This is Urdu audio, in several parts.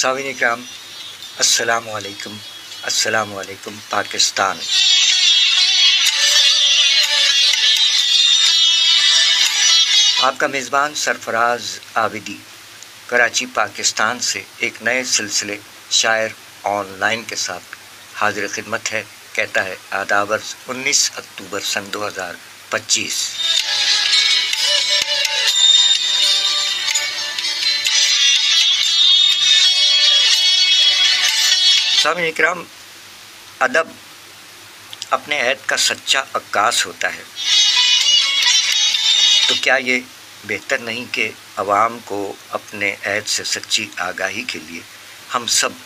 سامعین اکرام، السلام علیکم. السلام علیکم پاکستان. آپ کا میزبان سرفراز عابدی کراچی پاکستان سے ایک نئے سلسلے شاعر آن لائن کے ساتھ حاضر خدمت ہے. کہتا ہے آداب عرض 19 اکتوبر سن 2025. سامعین اکرام، ادب اپنے عہد کا سچا عکاس ہوتا ہے. تو کیا یہ بہتر نہیں کہ عوام کو اپنے عہد سے سچی آگاہی کے لیے ہم سب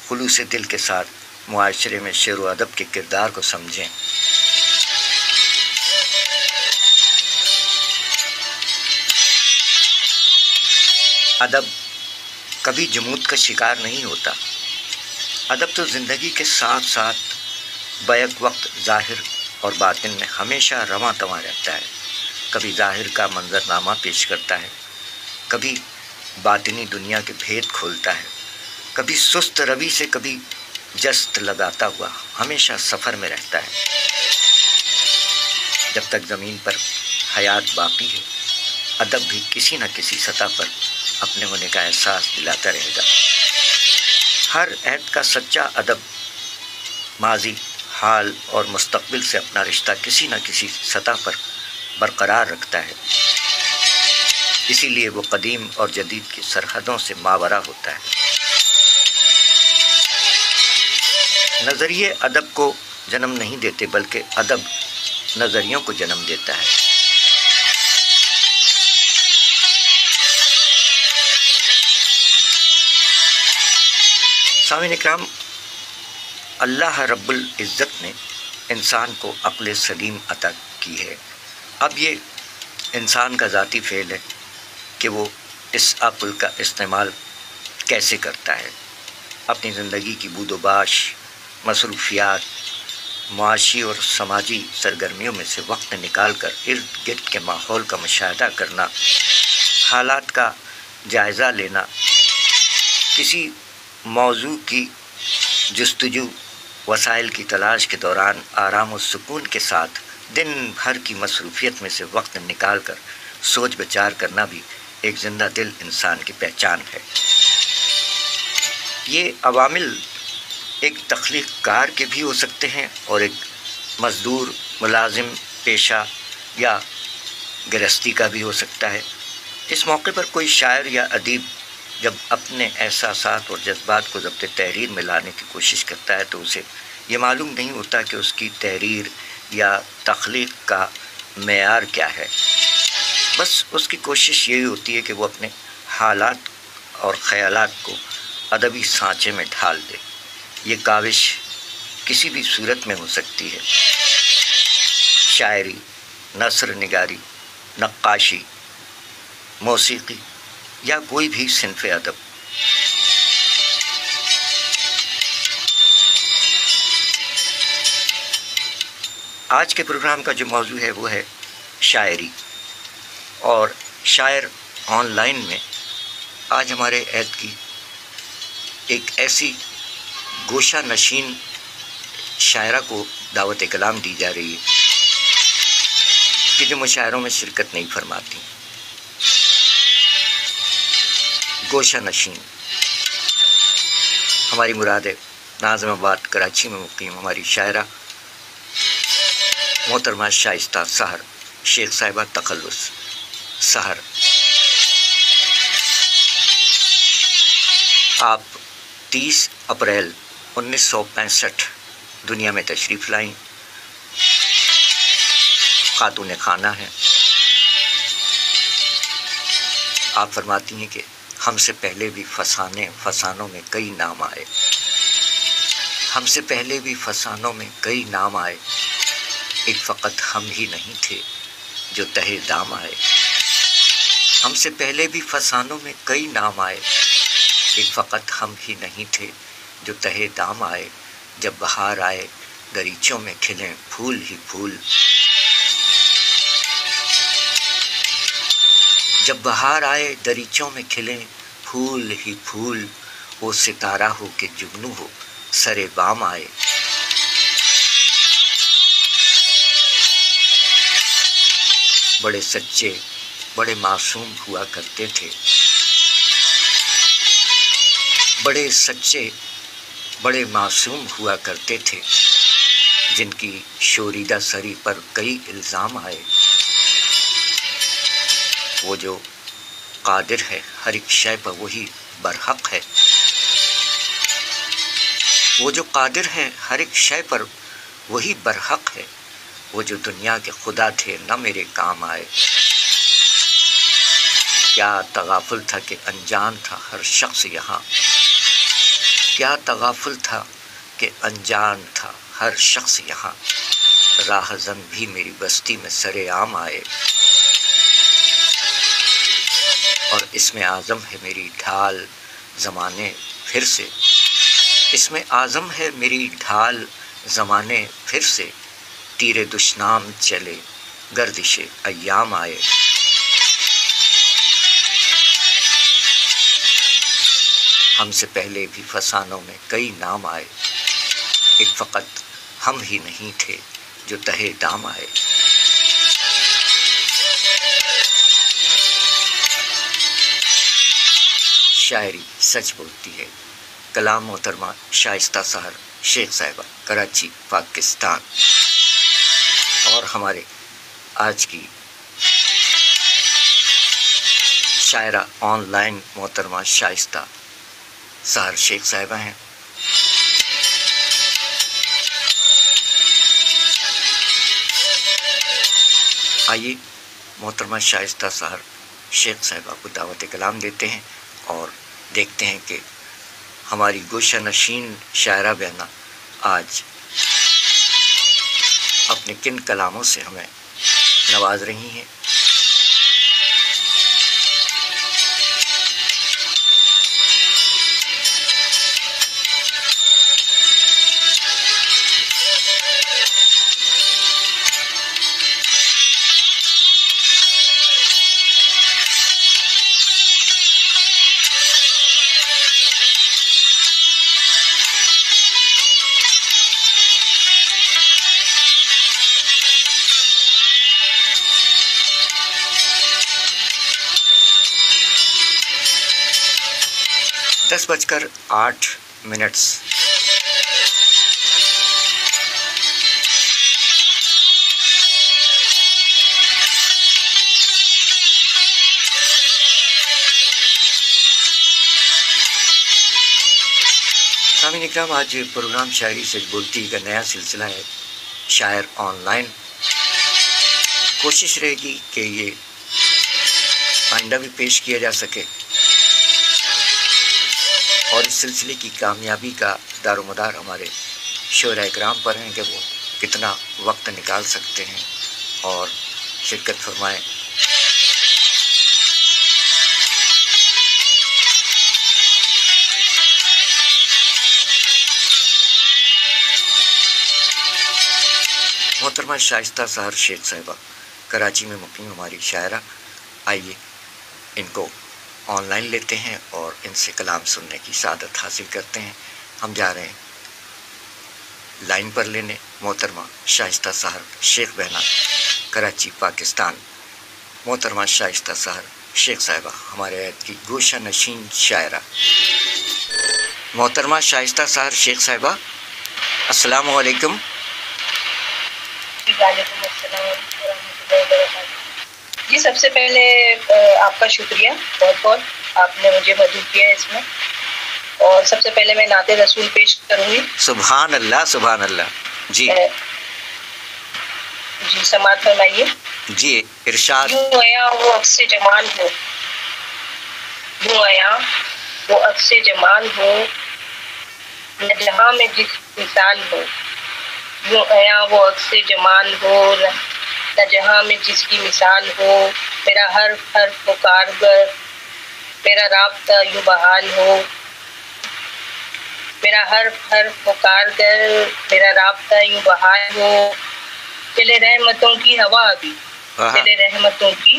خلوص دل کے ساتھ معاشرے میں شعر و ادب کے کردار کو سمجھیں. ادب کبھی جمود کا شکار نہیں ہوتا. ادب تو زندگی کے ساتھ ساتھ بیک وقت ظاہر اور باطن میں ہمیشہ رواں تواں رہتا ہے. کبھی ظاہر کا منظرنامہ پیش کرتا ہے، کبھی باطنی دنیا کے بھید کھولتا ہے، کبھی سست روی سے کبھی جست لگاتا ہوا ہمیشہ سفر میں رہتا ہے. جب تک زمین پر حیات باقی ہے، ادب بھی کسی نہ کسی سطح پر اپنے ہونے کا احساس دلاتا رہے گا. ہر عہد کا سچا ادب ماضی، حال اور مستقبل سے اپنا رشتہ کسی نہ کسی سطح پر برقرار رکھتا ہے. اسی لیے وہ قدیم اور جدید کی سرحدوں سے ماورا ہوتا ہے. نظریے ادب کو جنم نہیں دیتے، بلکہ ادب نظریوں کو جنم دیتا ہے. سامعین اکرام، اللہ رب العزت نے انسان کو عقل سلیم عطا کی ہے. اب یہ انسان کا ذاتی فعل ہے کہ وہ اس عقل کا استعمال کیسے کرتا ہے. اپنی زندگی کی بود و باش، مصروفیات، معاشی اور سماجی سرگرمیوں میں سے وقت نکال کر ارد گرد کے ماحول کا مشاہدہ کرنا، حالات کا جائزہ لینا، کسی موضوع کی جستجو، وسائل کی تلاش کے دوران آرام و سکون کے ساتھ دن بھر کی مصروفیت میں سے وقت نکال کر سوچ بچار کرنا بھی ایک زندہ دل انسان کی پہچان ہے. یہ عوامل ایک تخلیق کار کے بھی ہو سکتے ہیں اور ایک مزدور، ملازم، پیشہ یا گرہستی کا بھی ہو سکتا ہے. اس موقع پر کوئی شاعر یا ادیب جب اپنے احساسات اور جذبات کو ضبط تحریر میں لانے کی کوشش کرتا ہے تو اسے یہ معلوم نہیں ہوتا کہ اس کی تحریر یا تخلیق کا معیار کیا ہے. بس اس کی کوشش یہی ہوتی ہے کہ وہ اپنے حالات اور خیالات کو ادبی سانچے میں ڈھال دے. یہ کاوش کسی بھی صورت میں ہو سکتی ہے: شاعری، نثر نگاری، نقاشی، موسیقی یا کوئی بھی صنف ادب. آج کے پروگرام کا جو موضوع ہے وہ ہے شاعری. اور شاعر آن لائن میں آج ہمارے عہد کی ایک ایسی گوشہ نشین شاعرہ کو دعوت کلام دی جا رہی ہے کہ جو مشاعروں میں شرکت نہیں فرماتی. گوشہ نشین ہماری مراد ہے ناظم آباد کراچی میں مقیم ہماری شاعرہ محترمہ شائستہ سحر، شیخ صاحبہ تخلص سحر. آپ 30 اپریل 1965 دنیا میں تشریف لائیں. خاتون خانہ ہیں. آپ فرماتی ہیں کہ ہم سے پہلے بھی فسانوں میں کئی نام آئے. ہم سے پہلے بھی فسانوں میں کئی نام آئے، ایک فقط ہم ہی نہیں تھے جو تہے دام آئے. ہم سے پہلے بھی فسانوں میں کئی نام آئے، ایک فقط ہم ہی نہیں تھے جو تہے دام آئے. جب بہار آئے دریچوں میں کھلیں پھول ہی پھول. جب بہار آئے دریچوں میں کھلیں پھول ہی پھول. وہ ستارہ ہو کہ جگنو ہو سرے بام آئے. بڑے سچے بڑے معصوم ہوا کرتے تھے. بڑے سچے بڑے معصوم ہوا کرتے تھے جن کی شوریدہ سری پر کئی الزام آئے. وہ جو قادر ہے ہر ایک شے پر وہی برحق ہے. وہ جو قادر ہے ہر ایک شے پر وہی برحق ہے. وہ جو دنیا کے خدا تھے نہ میرے کام آئے. کیا تغافل تھا کہ انجان تھا ہر شخص یہاں. کیا تغافل تھا کہ انجان تھا ہر شخص یہاں. راہزن بھی میری بستی میں سرے عام آئے. اور اس میں اعظم ہے میری ڈھال زمانے پھر سے. اس میں اعظم ہے میری ڈھال زمانے پھر سے. تیرے دشنام چلے گردش ایام آئے. ہم سے پہلے بھی فسانوں میں کئی نام آئے. ایک فقط ہم ہی نہیں تھے جو تہے دام آئے. شاعری سچ بولتی ہے. کلام محترمہ شائستہ سحر شیخ صاحبہ کراچی پاکستان. اور ہمارے آج کی شاعرہ آن لائن محترمہ شائستہ سحر شیخ صاحبہ ہیں. آئیے محترمہ شائستہ سحر شیخ صاحبہ کو دعوت کلام دیتے ہیں اور دیکھتے ہیں کہ ہماری گوشہ نشین شاعرہ بہنہ آج اپنے کن کلاموں سے ہمیں نواز رہی ہیں. دس بج کر 8 منٹ. سامعین اکرام، آج پروگرام شاعری سچ بولتی کا نیا سلسلہ ہے شاعر آن لائن. کوشش رہے گی کہ یہ آئندہ بھی پیش کیا جا سکے اور اس سلسلے کی کامیابی کا دار و مدار ہمارے شعراء اکرام پر ہیں کہ وہ کتنا وقت نکال سکتے ہیں اور شرکت فرمائیں. محترمہ شائستہ سحر شیخ صاحبہ کراچی میں مقیم ہماری شاعرہ. آئیے ان کو آن لائن لیتے ہیں اور ان سے کلام سننے کی سعادت حاصل کرتے ہیں. ہم جا رہے ہیں لائن پر لینے محترمہ شائستہ سحر شیخ بہنہ کراچی پاکستان. محترمہ شائستہ سحر شیخ صاحبہ ہمارے عہد کی گوشہ نشین شاعرہ. محترمہ شائستہ سحر شیخ صاحبہ السلام علیکم. وعلیکم السلام ورحمۃ اللہ وبرکاتہ. جی سب سے پہلے آپ کا شکریہ بہت بہت، آپ نے مجھے مدعو کیا اس میں. اور سب سے پہلے میں نعت رسول پیش کروں گی. سبحان اللہ سبحان اللہ. جی جی سماعت فرمائیے. جی ارشاد. یوں آیا وہ عکس جمال ہو، یوں آیا وہ عکس جمال ہو، نہ جہاں میں جس مثال ہو. یوں آیا وہ عکس جمال ہو، نہ جہاں میں جس کی مثال ہو. میرا ہر حرف و کارگر، میرا رابطہ یوں بحال ہو. میرا ہر حرف و کارگر، میرا رابطہ یوں بحال ہو. چلے رحمتوں کی ہوا ابھی، چلے رحمتوں کی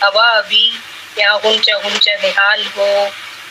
ہوا ابھی، یہاں غنچہ غنچہ نہال ہو.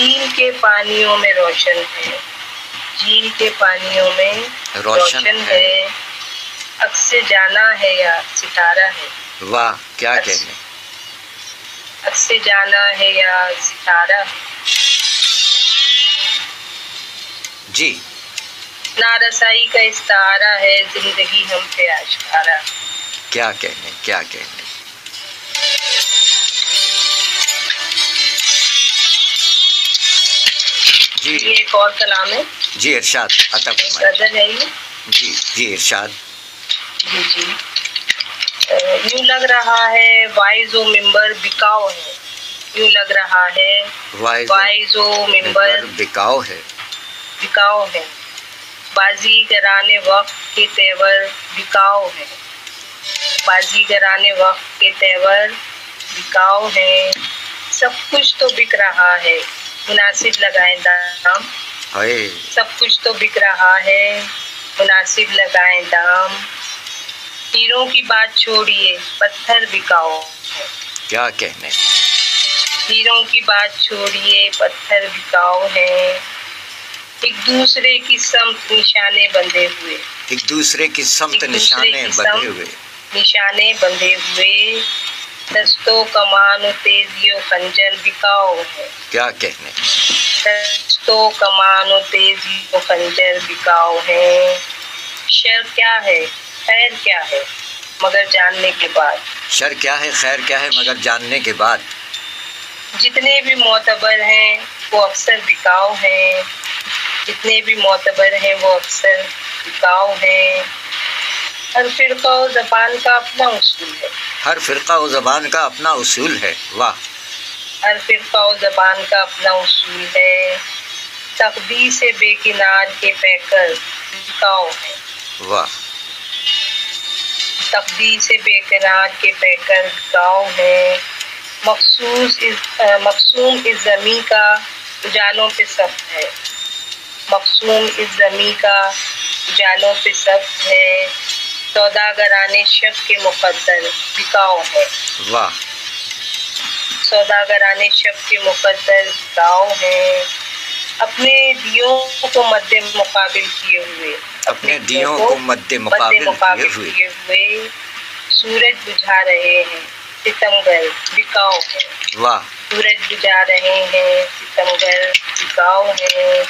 جھیل کے پانیوں میں روشن ہے، جھیل کے پانیوں میں روشن ہے، عکس جانا ہے یا ستارہ ہے۔ واہ کیا کہنے، عکس جانا ہے یا ستارہ ہے۔ جی نارسائی کا استعارہ ہے، زندگی ہم پہ آشکارا۔ کیا کہنے کیا کہنے۔ جی یہ ایک اور کلام ہے، جی ارشاد عطا فرمائیں۔ غزل ہے یہ۔ جی جی ارشاد۔ جی جی یوں لگ رہا ہے وائز و ممبر بکاؤ ہے، یوں لگ رہا ہے وائز و ممبر بکاؤ ہے، بکاؤ ہے، بازی گرانے وقت کے تیور بکاؤ ہے، بازی گرانے وقت کے تیور بکاؤ ہے، سب کچھ تو بک رہا ہے، مناسب لگائیں دام، ہائے سب کچھ تو بک رہا ہے، مناسب لگائیں دام، ہیروں کی بات چھوڑیے پتھر بکاؤ ہے، کیا کہنے، ہیروں کی بات چھوڑیے پتھر بکاؤ ہے، ایک دوسرے کی سمت نشانے بندھے ہوئے، ایک دوسرے کی سمت ایک دوسرے نشانے کی بندھے سمت ہوئے، نشانے بندھے ہوئے، دستوں کمان و تیزی و خنجر بکاؤ ہے، کیا کہنے، دستوں کمان و تیزی و خنجر بکاؤ ہے، شر کیا ہے خیر کیا ہے مگر جاننے کے بعد، شر کیا ہے خیر کیا ہے مگر جاننے کے بعد، جتنے بھی معتبر ہیں وہ اکثر بکاؤ ہیں، جتنے بھی معتبر ہیں وہ اکثر بکاؤ ہیں، ہر فرقہ و زبان کا اپنا اصول ہے، ہر فرقہ و زبان کا اپنا اصول ہے، واہ ہر فرقہ و زبان کا اپنا اصول ہے، تقدیر سے بے کنار کے پیکر بکاؤ ہے، واہ تقدیر سے بے کنار کے پیکر بکاؤ ہے، مقصوم اس زمیں کا اجالوں پہ سخت ہے، مقصوم اس زمیں کا اجالوں پہ سخت ہے، سوداگران شک کے مقدر بکاؤ ہے، واہ سوداگران شک کے مقدر بکاؤ ہے، اپنے دیوں کو مد مقابل کیے ہوئے، اپنے دیوں کو مد مقابل کیے ہوئے، سورج بجھا رہے ہیں ستمگر بکاؤ ہے، واہ سورج بجھا رہے ہیں ستمگر بکاؤ ہے،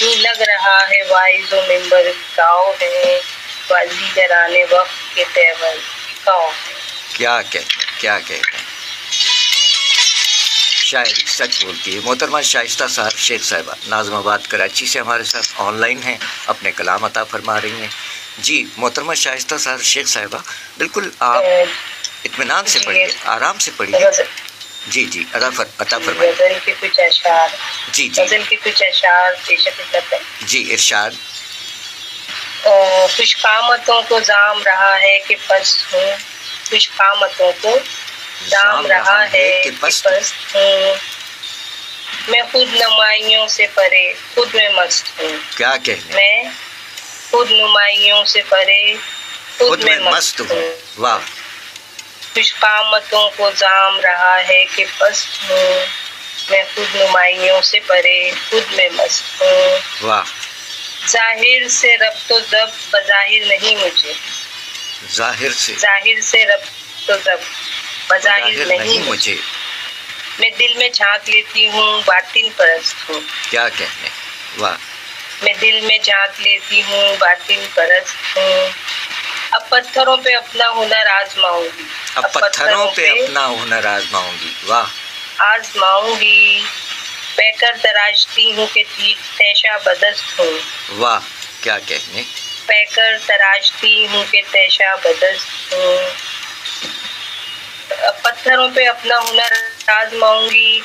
یوں لگ رہا ہے وائز و ممبر بکاؤ ہے، بازی گرانے وقت کے تیور بکاؤ ہے۔ کیا کہتے کیا کہتے ہیں، شاعری سچ بولتی ہے۔ محترمہ شائستہ صاحب شیخ صاحبہ ناظم آباد کراچی سے ہمارے ساتھ آن لائن ہیں، اپنے کلام عطا فرما رہی ہیں۔ جی محترمہ شائستہ صاحب شیخ صاحبہ بالکل آپ اطمینان سے پڑھیے، آرام سے پڑھیے۔ جی جی عطا فرمائیے۔ غزل کے کچھ اشعار، جی جی غزل کے کچھ اشعار پیش خدمت ہے۔ جی ارشاد۔ خوش قامتوں کو زام رہا ہے کہ پست ہوں، خوش قامتوں کو زام رہا ہے کہ پست ہوں، میں خود نمائیوں سے پرے خود میں مست ہوں، کیا کہنے، میں خود نمائیوں سے پرے خود میں مست ہوں، واہ خوش قامتوں کو زام رہا ہے کہ پست ہوں، میں خود نمائیوں سے پرے خود میں مست ہوں، واہ ظاہر سے ربط و ضبط بظاہر نہیں مجھے، ظاہر سے ربط و ضبط بظاہر نہیں مجھے، میں دل میں جھانک لیتی ہوں باطن پرست ہوں، کیا کہنے، واہ میں دل میں جھانک لیتی ہوں باطن پرست ہوں، اب پتھروں پہ اپنا ہنر آزماؤں گی، اب پتھروں پہ اپنا ہنر آزماؤں گی، واہ آزماؤں گی، پیکر تراشتی ہوں کہ تیشہ بدست ہوں، واہ کیا کہنے، پیکر تراشتی ہوں کہ تیشہ بدست ہوں، پتھروں پہ اپنا ہنر آزماؤں گی،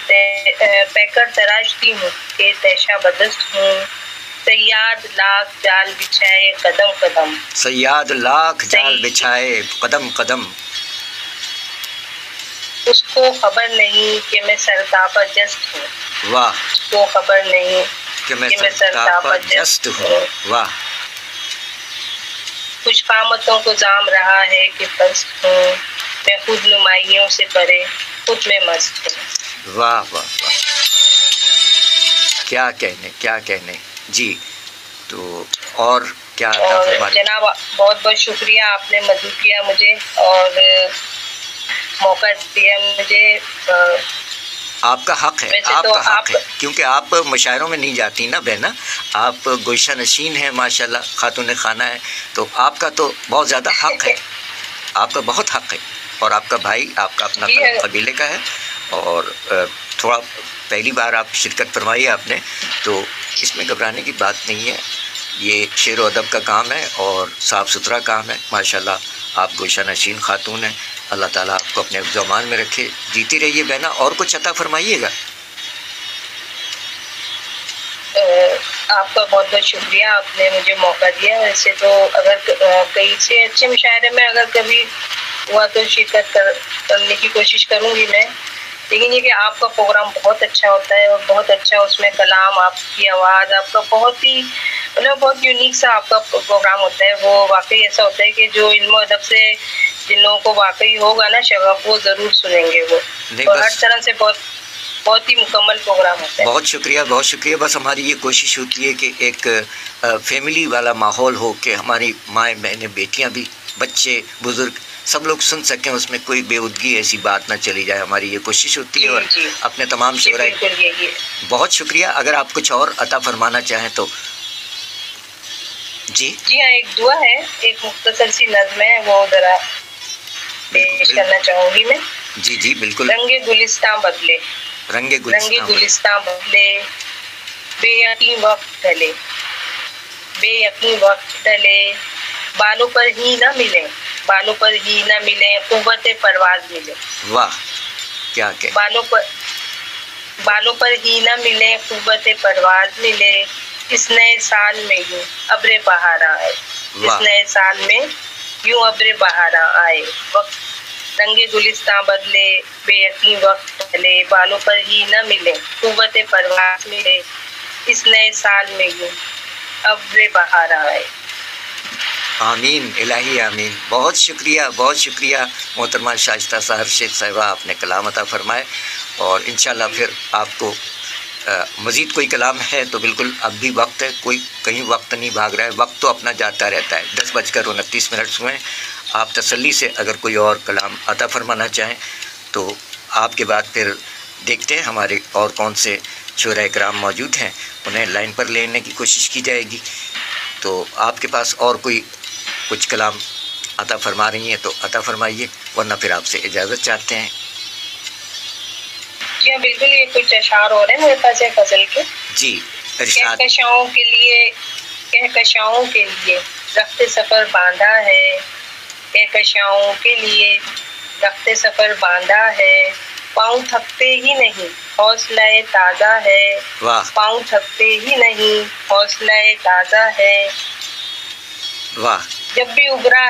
پیکر تراشتی ہوں کہ تیشہ بدست ہوں، صیاد لاکھ جال بچھائے قدم قدم، صیاد لاکھ جال بچھائے قدم قدم، اس کو خبر نہیں کہ میں سرتاپا جست ہوں، واہ اس کو خبر نہیں کہ میں سرتاپا جست ہوں، واہ خوش قامتوں کو زام رہا ہے کہ پست ہوں، میں خود نمائیوں سے پرے خود میں مست ہوں۔ واہ واہ واہ کیا کہنے جی. تو اور کیا عطا اور فرما. جناب بہت بہت شکریہ، آپ نے مدعو کیا مجھے اور موقع دیا مجھے. آپ کا حق ہے، ویسے آپ تو کا حق ہے، کیونکہ آپ مشاعروں میں نہیں جاتی نا بہنا، آپ گوشہ نشین ہیں ماشاءاللہ، خاتون خانہ ہے، تو آپ کا تو بہت زیادہ حق ہے، آپ کا بہت حق ہے. اور آپ کا بھائی آپ کا اپنا قبیلے کا ہے، اور تھوڑا پہلی بار آپ شرکت فرمائی ہے آپ نے، تو اس میں گھبرانے کی بات نہیں ہے. یہ شعر و ادب کا کام ہے اور صاف ستھرا کام ہے ماشاءاللہ. آپ گوشہ نشین خاتون ہیں، اللہ تعالیٰ آپ کو اپنے زمان میں رکھے، جیتی رہیے بہنا. اور کچھ عطا فرمائیے گا. آپ کا بہت بہت شکریہ، آپ نے مجھے موقع دیا. ویسے تو اگر کئی سے اچھے مشاعرے میں اگر کبھی ہوا تو شرکت کرنے کی کوشش کروں گی میں، لیکن یہ کہ آپ کا پروگرام بہت اچھا ہوتا ہے اور بہت اچھا اس میں کلام، آپ کی آواز، آپ کا بہت ہی بہت یونیک سا آپ کا پروگرام ہوتا ہے. وہ واقعی ایسا ہوتا ہے کہ جو علم و ادب سے جن لوگوں کو واقعی ہوگا نا شغف، وہ ضرور سنیں گے وہ، اور ہر طرح سے بہت ہی مکمل پروگرام ہوتا ہے. بہت شکریہ، بہت شکریہ. بس ہماری یہ کوشش ہوتی ہے کہ ایک فیملی والا ماحول ہو، کہ ہماری مائیں بہنیں بیٹیاں بھی، بچے بزرگ سب لوگ سن سکیں، اس میں کوئی بے ادگی ایسی بات نہ چلی جائے. ہماری یہ کوشش ہوتی ہے. اور اپنے تمام شعراء بہت شکریہ. اگر آپ کچھ اور عطا فرمانا چاہیں تو. جی ہاں، ایک دعا ہے، ایک مختصر سی نظم ہے، وہ ذرا پیش کرنا چاہوں گی میں. جی بالکل. رنگ گلستان بدلے، رنگ گلستان بدلے، بے یقین وقت ڈلے، بے یقین وقت ڈلے، بالوں پر ہی نہ ملے، بالوں پر ہی نہ ملے، قوت پرواز ملے. واہ کیا کہ بالوں پر ہی نہ ملے، قوت پرواز ملے. اس نئے سال میں یوں ابر بہارا آئے، اس نئے سال میں یوں ابر بہارا آئے. وقت رنگ گلستان بدلے، بے یقین وقت ڈلے، بالوں پر ہی نہ ملے، قوت پرواز ملے. اس نئے سال میں یوں ابر بہارا آئے. آمین الہی آمین. بہت شکریہ، بہت شکریہ محترمہ شائستہ سحر شیخ صاحبہ، آپ نے کلام عطا فرمائے. اور انشاءاللہ پھر آپ کو مزید کوئی کلام ہے تو بالکل اب بھی وقت ہے، کوئی کہیں وقت نہیں بھاگ رہا ہے، وقت تو اپنا جاتا رہتا ہے. 10:29 ہوئے. آپ تسلی سے اگر کوئی اور کلام عطا فرمانا چاہیں تو آپ کے بعد پھر دیکھتے ہیں ہمارے اور کون سے شعراء کرام موجود ہیں، انہیں لائن پر لینے کی کوشش کی جائے گی. تو آپ کے پاس اور کوئی کچھ کلام عطا فرما رہی ہیں تو عطا فرمائیے، ورنہ پھر آپ سے اجازت چاہتے ہیں. جی ہاں بالکل، یہ کچھ اشعار ہو رہے ہیں میرے پاس ہے غزل کے. جی ارشاد. کہکشاؤں کے لیے رخت سفر باندھا ہے، کہکشاؤں کے لیے رخت سفر باندھا ہے. پاؤں تھکتے ہی نہیں، حوصلہ تازہ ہے. پاؤں تھکتے ہی نہیں، حوصلہ تازہ ہے. واہ. جب بھی ابھرا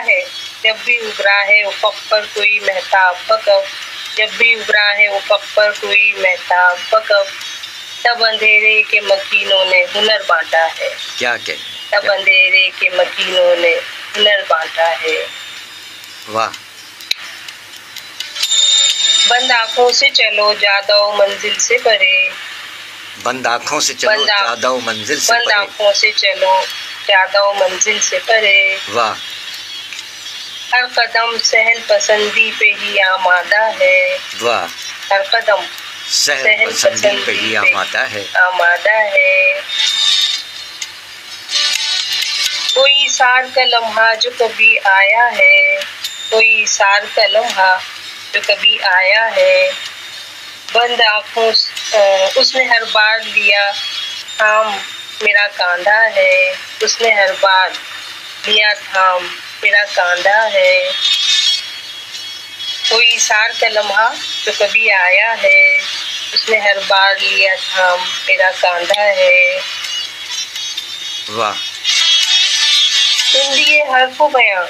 ہے افق پر کوئی مہتاب وقف، جب بھی ابھرا ہے افق پر کوئی مہتاب وقف، تب اندھیرے کے مکینوں نے ہنر بانٹا ہے. کیا کہ تب اندھیرے کے مکینوں نے ہنر بانٹا ہے. واہ. بند آنکھوں سے چلو جادو منزل سے پرے، بند آنکھوں سے چلو جادو منزل سے پرے، بند آنکھوں سے چلو جادو منزل سے پرے. واہ. ہر قدم سہل پسندی پہ ہی آمادہ ہے. واہ. ہر قدم سہل پسندی پہ ہی آمادہ ہے. آمادہ ہے. کوئی سار کا لمحہ جو کبھی آیا ہے، کوئی سار کا لمحہ جو کبھی آیا ہے. بند آنکھوں اس نے ہر بار لیا تھام میرا کاندھا ہے، اس نے ہر بار لیا تھام میرا کاندھا ہے. کوئی سار کا لمحہ جو کبھی آیا ہے، اس نے ہر بار لیا تھام میرا کاندھا ہے. واہ. تم دیے حرف و بیاں،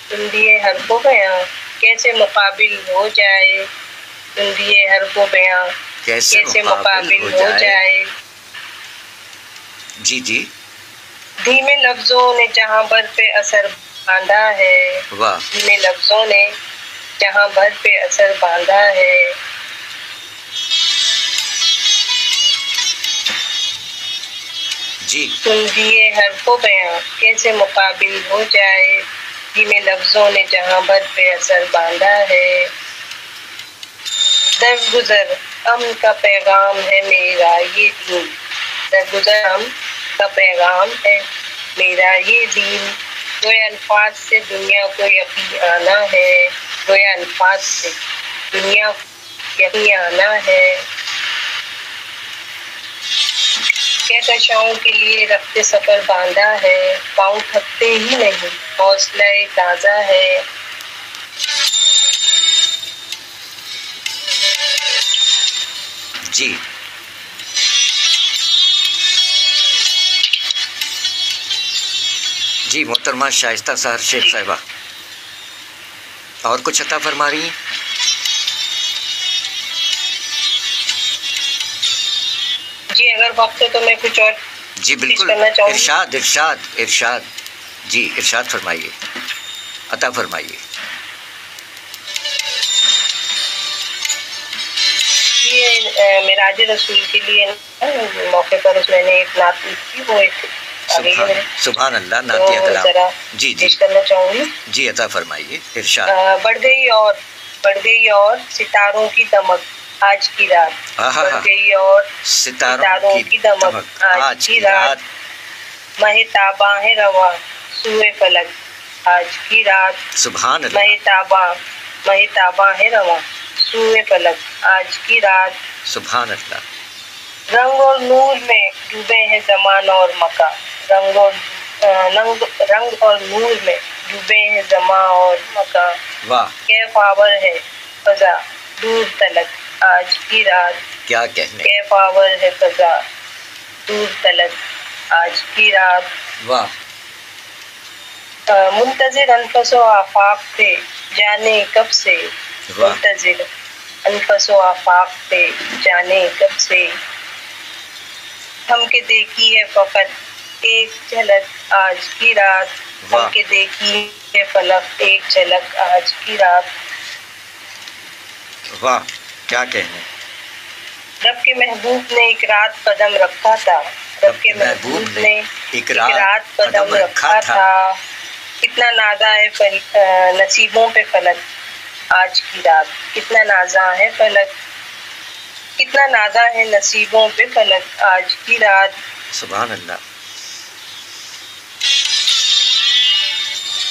تم دیے حرف و بیاں کیسے مقابل ہو جائے. تم دیے حرف و بیاں کیسے مقابل ہو جائے. جی جی. دھیمے لفظوں نے جہاں بھر پہ اثر باندھا ہے. واہ. دھیمے لفظوں نے جہاں بھر پہ اثر باندھا ہے. جی سن دیے حرف و بیاں کیسے مقابل ہو جائے، جنہیں لفظوں نے جہاں بھر پہ اثر باندھا ہے۔ درگزر امن کا پیغام ہے میرا یہ دین، درگزر امن کا پیغام ہے میرا یہ دین، گویا الفاظ سے دنیا کو یقین آنا ہے، گویا الفاظ سے دنیا کو یقین آنا ہے۔ کہکشاؤں کے لیے رفتے سفر باندھا ہے، پاؤں تھکتے ہی نہیں، حوصلہ تازہ ہے۔ جی جی محترمہ شائستہ سحر شیخ صاحبہ، اور کچھ عطا فرما رہی ہیں؟ جی اگر وقت ہے تو میں کچھ اور جی بالکل، کرنا چاہوں گی۔ ارشاد ارشاد ارشاد، جی ارشاد فرمائیے، عطا فرمائیے۔ یہ معراج رسول کے لیے موقع پر اس میں نے ایک نعت لکھی، وہ ایک سبحان اللہ، نعتیہ کلام، جی جی کرنا چاہوں گی۔ جی عطا فرمائیے، ارشاد۔ بڑھ گئی اور ستاروں کی دمک آج کی رات، بڑھ گئی اور ستاروں کی دمک آج کی رات، مہ تاباں ہے رواں سوئے فلک آج کی رات، سبحان اللہ، مہ تاباں ہے رواں سوئے فلک آج کی رات، سبحان اللہ۔ رنگ اور نور میں ڈوبے ہیں زمان اور مکان، رنگ اور نور میں ڈوبے ہیں زمان اور مکان، واہ، کیف آور ہے فضا دور تلک آج کی رات، کیا کہنے، کیف آور ہے فضا دور تلک آج کی رات، واہ، منتظر انفس و آفاق تھے جانے کب سے، منتظر انفس و آفاق تھے جانے کب سے، ہم کے دیکھی ہے فقط ایک جھلک آج کی رات، ہم کے دیکھی ہے فلک ایک جھلک آج کی رات، واہ، کیا کہنے، رب کے محبوب نے ایک رات قدم رکھا تھا، رب کے محبوب نے ایک رات قدم رکھا تھا، کتنا نازا ہے نصیبوں پہ فلک آج کی رات، کتنا نازا ہے فلک، کتنا نازا ہے نصیبوں پہ فلک آج کی رات، سبحان اللہ،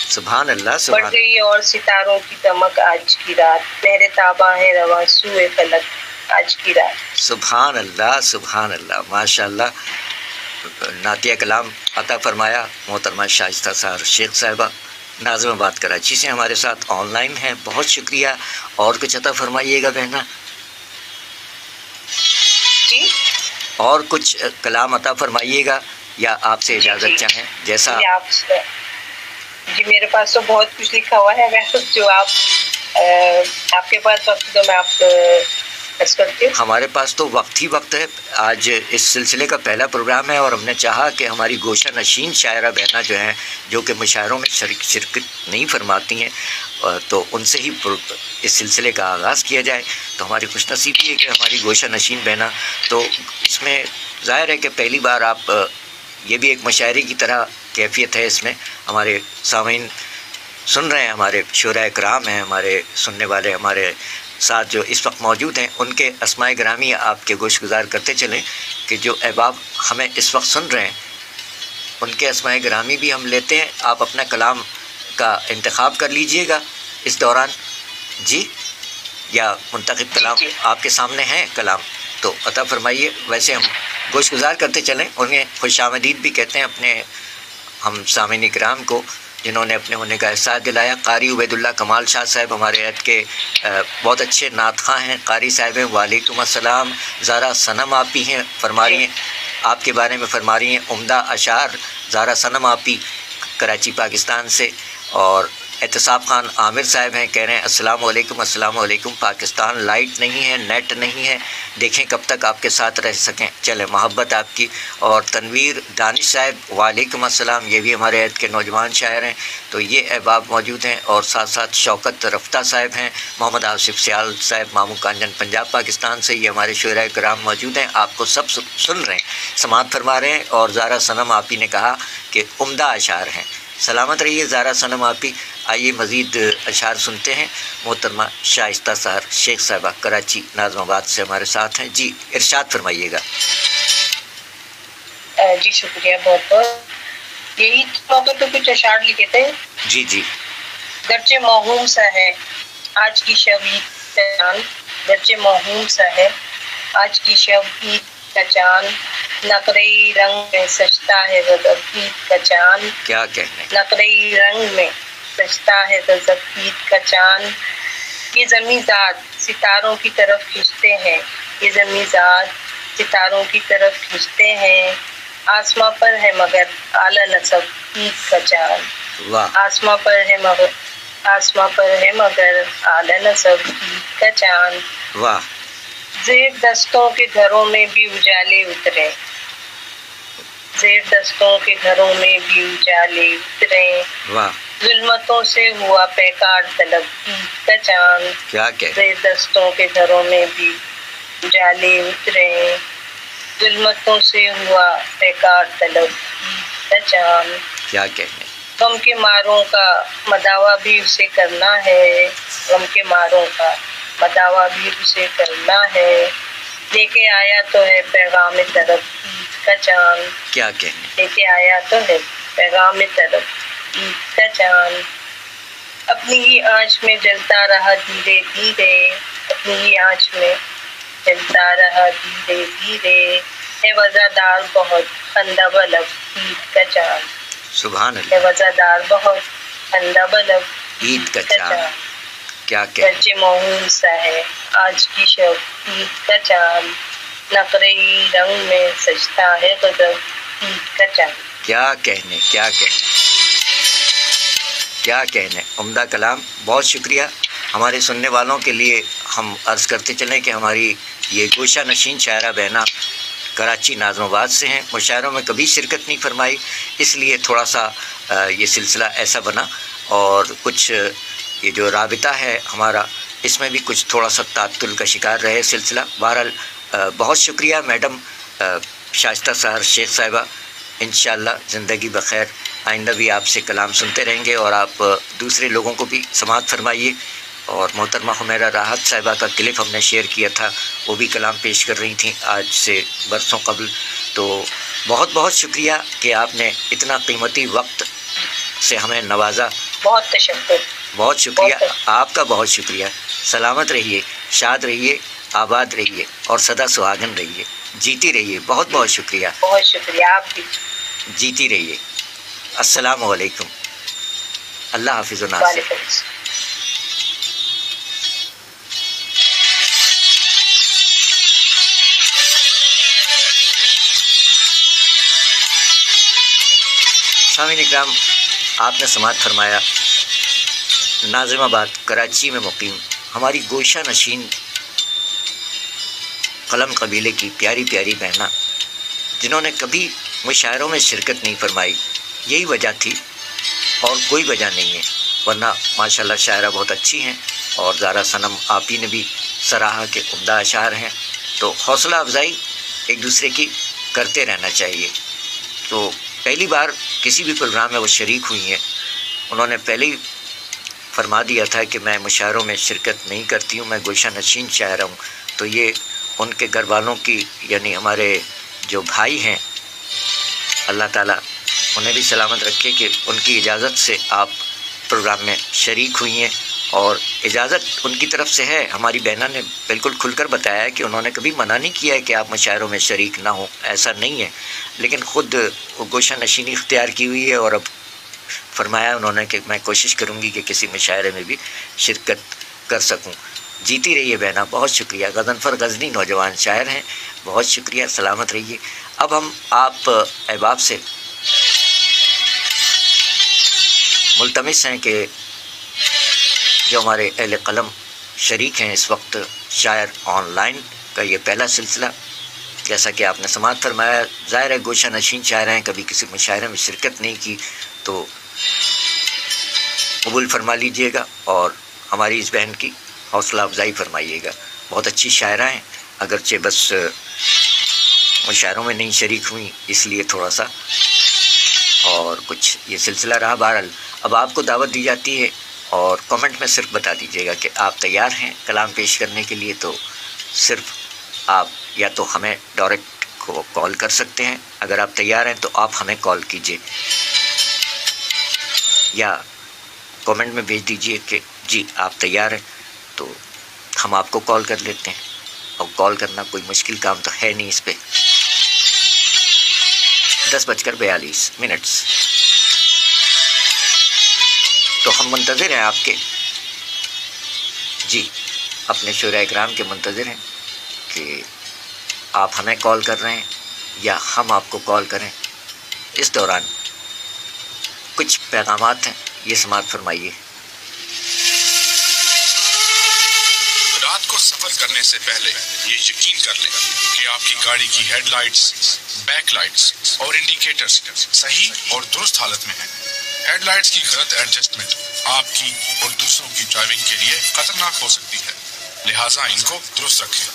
سبحان اللہ، سبحان بڑھ گئی اور ستاروں کی دمک آج کی رات، مہر تاباں ہے رواں سوئے فلک آج کی رات، سبحان اللہ، سبحان اللہ، ماشاء اللہ، نعتیہ کلام عطا فرمایا محترمہ شائستہ سحر شیخ صاحبہ، ناظم آباد کراچی سے ہمارے ساتھ آن لائن ہیں، بہت شکریہ۔ اور کچھ عطا فرمائیے گا بہنا، جی اور کچھ کلام عطا فرمائیے گا یا آپ سے اجازت چاہیں جیسا؟ جی میرے پاس تو بہت کچھ لکھا ہوا ہے، ویسے جو آپ کے پاس وقت تو میں آپ کرتی ہوں۔ ہمارے پاس تو وقت ہی وقت ہے، آج اس سلسلے کا پہلا پروگرام ہے اور ہم نے چاہا کہ ہماری گوشہ نشین شاعرہ بہنہ جو ہیں جو کہ مشاعروں میں شرکت نہیں فرماتی ہیں تو ان سے ہی اس سلسلے کا آغاز کیا جائے، تو ہماری خوش نصیبی ہے کہ ہماری گوشہ نشین بہنہ، تو اس میں ظاہر ہے کہ پہلی بار آپ یہ بھی ایک مشاعرے کی طرح کیفیت ہے، اس میں ہمارے سامعین سن رہے ہیں، ہمارے شعراء کرام ہیں، ہمارے سننے والے ہمارے ساتھ جو اس وقت موجود ہیں، ان کے اسماء گرامی آپ کے گوش گزار کرتے چلیں کہ جو احباب ہمیں اس وقت سن رہے ہیں ان کے اسماء گرامی بھی ہم لیتے ہیں، آپ اپنا کلام کا انتخاب کر لیجئے گا اس دوران، جی، یا منتخب کلام آپ کے سامنے ہیں کلام تو عطا فرمائیے، ویسے ہم گوش گزار کرتے چلیں، انہیں خوش آمدید بھی کہتے ہیں اپنے ہم سامعین اکرام کو جنہوں نے اپنے ہونے کا احساس دلایا۔ قاری عبید اللہ کمال شاہ صاحب ہمارے عہد کے بہت اچھے نعت خواں ہیں، قاری صاحب ہیں، وعلیکم السلام، زارا صنم آپی ہیں، فرما رہی ہیں آپ کے بارے میں، فرما رہی ہیں عمدہ اشعار، زارا صنم آپی کراچی پاکستان سے، اور احتساب خان عامر صاحب ہیں، کہہ رہے ہیں السلام علیکم، السلام علیکم، پاکستان لائٹ نہیں ہے، نیٹ نہیں ہے، دیکھیں کب تک آپ کے ساتھ رہ سکیں، چلے محبت آپ کی۔ اور تنویر دانش صاحب وعلیکم السلام، یہ بھی ہمارے عہد کے نوجوان شاعر ہیں، تو یہ احباب موجود ہیں، اور ساتھ ساتھ شوکت رفتہ صاحب ہیں، محمد آصف سیال صاحب مامو کانجن پنجاب پاکستان سے، یہ ہمارے شعراء کرام موجود ہیں، آپ کو سب سن رہے ہیں، سماعت فرما رہے ہیں۔ اور زارا صنم آپ ہی نے کہا کہ عمدہ اشعار ہیں، سلامت رہیے زارا صنم آپ ہی۔ آئیے مزید اشعار سنتے ہیں۔ محترمہ شائستہ سحر شیخ صاحبہ کراچی ناظم آباد سے ہمارے ساتھ ہیں، جی ارشاد فرمائیے گا۔ جی شکریہ بہت بہت۔ یہی موقع پہ کچھ اشعار لکھے تھے۔ جی جی۔ گرچہ موہوم سا ہے آج کی شب عید کا چاند، گرچہ موہوم سا ہے آج کی شب عید کا چاند، نقرئی رنگ میں سجتا ہے غضب عید کا چاند، کیا کہنے، نقرئی رنگ میں سجتا ہے غضب عید کا چاند۔ یہ زمیں ذات ستاروں کی طرف کھنچتے ہیں، یہ زمیں ذات ستاروں کی طرف کھنچتے ہیں، آسماں پر ہے مگر اعلیٰ نصب عید کا چاند، واہ، آسماں پر ہے مگر اعلیٰ نصب عید کا چاند۔ واہ، زیر دستوں کے گھروں میں بھی اجالے اترے، زیر دستوں کے گھروں میں بھی اجالے اترے، واہ، ظلمتوں سے ہوا پیکار طلب عید کا چاند، کیا کہنے، زیر دستوں کے گھروں میں بھی اجالے اترے، ظلمتوں سے ہوا پیکار طلب عید کا چاند۔ کیا کہنے، غم کے ماروں کا مداوا بھی اسے کرنا ہے، غم کے ماروں کا مداوا بھی اسے کرنا ہے، لے کے آیا تو ہے پیغام طرف عید کا چاند، کیا کہنے، لے کے آیا تو ہے پیغام طرف عید کا چاند۔ اپنی ہی آنچ میں جلتا رہا دھیرے دھیرے، اپنی ہی آنچ میں جلتا رہا دھیرے دھیرے، ہے وزادار بہت خندہ بلب عید کا چاند، سبحان ہے اللہ، وزادار بہت خندہ بلب عید کا چاند، کیا کہنے، گرچہ موہوم سا ہے آج کی شب عید کا چاند، نقرئی رنگ میں سجتا ہے غضب عید کا چاند۔ کیا کہنے، کیا کہنے، کیا کہنے، عمدہ کلام، بہت شکریہ۔ ہمارے سننے والوں کے لیے ہم عرض کرتے چلیں کہ ہماری یہ گوشہ نشین شاعرہ بہنہ کراچی ناظم آباد سے ہیں، مشاعروں میں کبھی شرکت نہیں فرمائی، اس لیے تھوڑا سا یہ سلسلہ ایسا بنا، اور کچھ یہ جو رابطہ ہے ہمارا اس میں بھی کچھ تھوڑا سا تعطل کا شکار رہے سلسلہ۔ بہرحال بہت شکریہ میڈم شائستہ سحر شیخ صاحبہ، انشاءاللہ زندگی بخیر، آئندہ بھی آپ سے کلام سنتے رہیں گے، اور آپ دوسرے لوگوں کو بھی سماعت فرمائیے۔ اور محترمہ حمیرہ راحت صاحبہ کا کلپ ہم نے شیئر کیا تھا، وہ بھی کلام پیش کر رہی تھیں آج سے برسوں قبل، تو بہت بہت شکریہ کہ آپ نے اتنا قیمتی وقت سے ہمیں نوازا، بہت تشکر، بہت شکریہ آپ کا، بہت شکریہ۔ سلامت رہیے، شاد رہیے، آباد رہیے، اور سدا سہاگن رہیے، جیتی رہیے، بہت بہت شکریہ، بہت شکریہ، آپ بھی جیتی رہیے۔ السلام علیکم، اللہ حافظ و ناصر۔ وعلیکم السلام۔ سامعین اکرام، آپ نے سماعت فرمایا ناظم آباد کراچی میں مقیم ہماری گوشہ نشین قلم قبیلے کی پیاری پیاری بہنہ، جنہوں نے کبھی مشاعروں میں شرکت نہیں فرمائی، یہی وجہ تھی اور کوئی وجہ نہیں ہے، ورنہ ماشاءاللہ شاعرہ بہت اچھی ہیں، اور زارا صنم آپ ہی نے بھی سراہا کے عمدہ اشعار ہیں، تو حوصلہ افزائی ایک دوسرے کی کرتے رہنا چاہیے۔ تو پہلی بار کسی بھی پروگرام میں وہ شریک ہوئی ہیں، انہوں نے پہلے ہی فرما دیا تھا کہ میں مشاعروں میں شرکت نہیں کرتی ہوں، میں گوشہ نشین شاعرہ ہوں، تو یہ ان کے گھر والوں کی، یعنی ہمارے جو بھائی ہیں، اللہ تعالیٰ انہیں بھی سلامت رکھے کہ ان کی اجازت سے آپ پروگرام میں شریک ہوئی ہیں، اور اجازت ان کی طرف سے ہے۔ ہماری بہنہ نے بالکل کھل کر بتایا ہے کہ انہوں نے کبھی منع نہیں کیا ہے کہ آپ مشاعروں میں شریک نہ ہوں، ایسا نہیں ہے، لیکن خود وہ گوشہ نشینی اختیار کی ہوئی ہے، اور اب فرمایا انہوں نے کہ میں کوشش کروں گی کہ کسی مشاعرے میں بھی شرکت کر سکوں۔ جیتی رہیے بہنہ، بہت شکریہ، غضنفر غزنی نوجوان شاعر ہیں، بہت شکریہ، سلامت رہیے۔ اب ہم آپ احباب سے ملتمس ہیں کہ جو ہمارے اہل قلم شریک ہیں اس وقت شاعر آن لائن کا یہ پہلا سلسلہ، جیسا کہ آپ نے سماعت فرمایا، ظاہر ہے گوشہ نشین شاعر ہیں، کبھی کسی مشاعرے میں شرکت نہیں کی تو قبول فرما لیجئے گا اور ہماری اس بہن کی حوصلہ افزائی فرمائیے گا۔ بہت اچھی شاعرہ ہیں، اگرچہ بس مشاعروں میں نہیں شریک ہوئیں اس لیے تھوڑا سا اور کچھ یہ سلسلہ رہا۔ بہرحال اب آپ کو دعوت دی جاتی ہے اور کمنٹ میں صرف بتا دیجیے گا کہ آپ تیار ہیں کلام پیش کرنے کے لیے، تو صرف آپ یا تو ہمیں ڈائریکٹ کو کال کر سکتے ہیں، اگر آپ تیار ہیں تو آپ ہمیں کال کیجئے یا کمنٹ میں بھیج دیجئے کہ جی آپ تیار ہیں، تو ہم آپ کو کال کر لیتے ہیں، اور کال کرنا کوئی مشکل کام تو ہے نہیں اس پہ۔ 10:42 تو ہم منتظر ہیں آپ کے، جی اپنے شعراء اکرام کے منتظر ہیں کہ آپ ہمیں کال کر رہے ہیں یا ہم آپ کو کال کریں۔ اس دوران کچھ پیغامات ہیں، یہ سماعت فرمائیے۔ رات کو سفر کرنے سے پہلے یہ یقین کر لیں کہ آپ کی گاڑی کی ہیڈ لائٹس، بیک لائٹس اور انڈیکیٹرز صحیح اور درست حالت میں ہیں۔ ہیڈ لائٹس کی غلط ایڈجسٹمنٹ آپ کی اور دوسروں کی ڈرائیونگ کے لیے خطرناک ہو سکتی ہے، لہٰذا ان کو درست رکھیں۔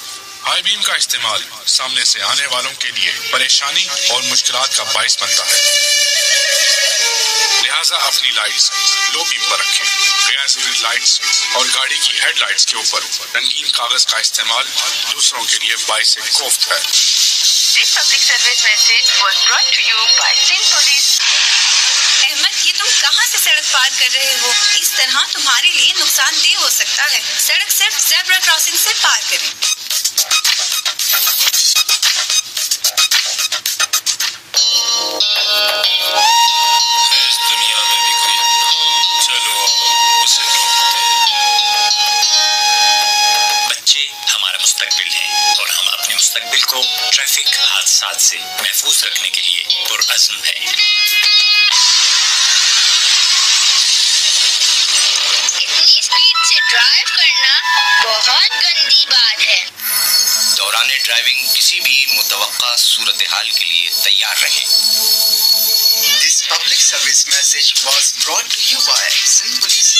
ہائی بیم کا استعمال سامنے سے آنے والوں کے لیے پریشانی اور مشکلات کا باعث بنتا ہے، لہٰذا اپنی لائٹس لو بیم پر رکھیں۔ غیر ضروری لائٹس اور گاڑی کی ہیڈ لائٹس کے اوپر رنگین کاغذ کا استعمال دوسروں کے لیے باعث کوفت ہے۔ This public service message was brought to you by Sindh Police. Ahmad, یہ تم کہاں سے سڑک پار کر رہے ہو؟ اس طرح تمہارے لیے نقصان دہ ہو سکتا ہے۔ سڑک صرف زیبرا کراسنگ سے پار کریں۔ اس دنیا میں بھی کوئی اپنا، چلو اسے ڈھونڈتے ہیں۔ بچے ہمارا مستقبل ہیں اور ہم اپنے مستقبل کو ٹریفک حادثات سے محفوظ رکھنے کے لیے پرعزم ہیں۔ اتنی اسپیڈ سے ڈرائیو کرنا بہت گندی بات ہے۔ دوران ڈرائیونگ کسی بھی متوقع صورتحال کے لیے تیار رہیں۔ This public service message was brought to you by Sindh Police.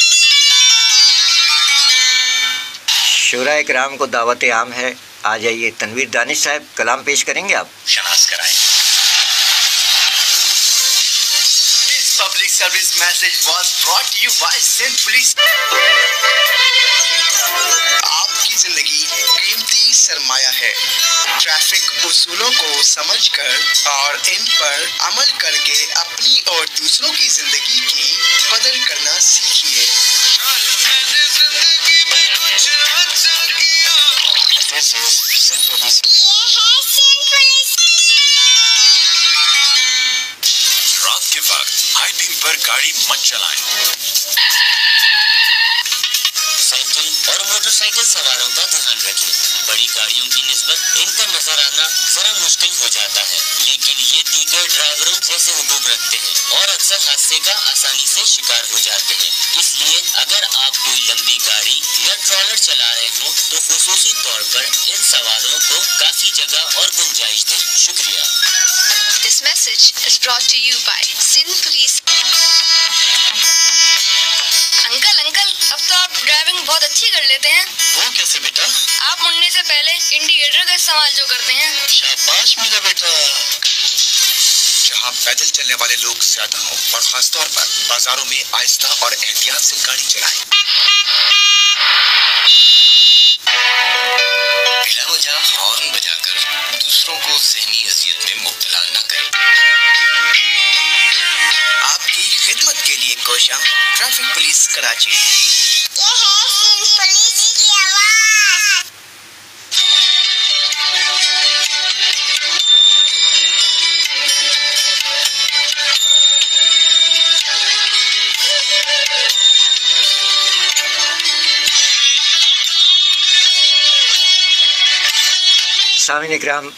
شعراء اکرام کو دعوت عام ہے، آ جائیے۔ تنویر دانش صاحب کلام پیش کریں گے آپ؟ شناس کرائیں۔ This public service message was brought to you by Sindh Police. آپ کی زندگی قیمتی سرمایہ ہے۔ ٹریفک اصولوں کو سمجھ کر اور ان پر عمل کر کے اپنی اور دوسروں کی زندگی کی قدر کرنا سیکھیے۔ This is Sindh Police. رات کے وقت ہائی بیم پر گاڑی مت چلائیں۔ سائیکل اور موٹر سائیکل سواروں کا دھیان رکھیں۔ بڑی گاڑیوں کی نسبت ان کا نظر آنا ذرا مشکل ہو جاتا ہے، لیکن یہ دیگر ڈرائیوروں جیسے حقوق رکھتے ہیں اور اکثر حادثے کا آسانی سے شکار ہو جاتے ہیں۔ اس لیے اگر آپ کوئی لمبی گاڑی یا ٹرالر چلا رہے ہوں تو خصوصی طور پر ان سواروں کو کافی جگہ اور گنجائش دیں۔ شکریہ۔ This message is brought to you by Sindh Police. Uncle اب تو آپ ڈرائیونگ بہت اچھی کر لیتے ہیں۔ وہ کیسے بیٹا؟ آپ مڑنے سے پہلے انڈیکیٹر کا استعمال جو کرتے ہیں۔ شاباش میرا بیٹا۔ جہاں پیدل چلنے والے لوگ زیادہ ہوں اور خاص طور پر بازاروں میں آہستہ اور احتیاط سے گاڑی چلائیں۔ بلا وجہ ہارن بجا کر دوسروں کو ذہنی اذیت میں مبتلا نہ کریں۔ آپ کی خدمت کے لیے کوشاں ٹریفک پولیس کراچی۔ یہ ہے سندھ پولیس کی آواز۔ سامعین اکرام،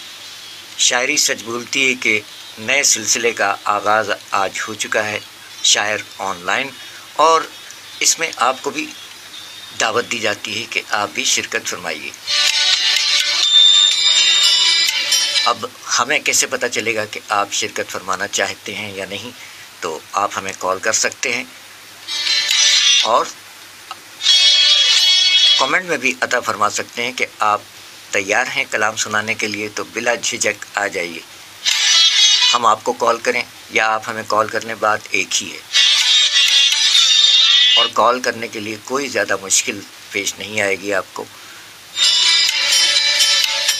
شاعری سچ بولتی ہے کہ نئے سلسلے کا آغاز آج ہو چکا ہے، شاعر آن لائن، اور اس میں آپ کو بھی دعوت دی جاتی ہے کہ آپ بھی شرکت فرمائیے۔ اب ہمیں کیسے پتہ چلے گا کہ آپ شرکت فرمانا چاہتے ہیں یا نہیں؟ تو آپ ہمیں کال کر سکتے ہیں اور کمنٹ میں بھی عطا فرما سکتے ہیں کہ آپ تیار ہیں کلام سنانے کے لیے، تو بلا جھجک آ جائیے، ہم آپ کو کال کریں یا آپ ہمیں کال کرنے بات ایک ہی ہے، اور کال کرنے کے لیے کوئی زیادہ مشکل پیش نہیں آئے گی آپ کو۔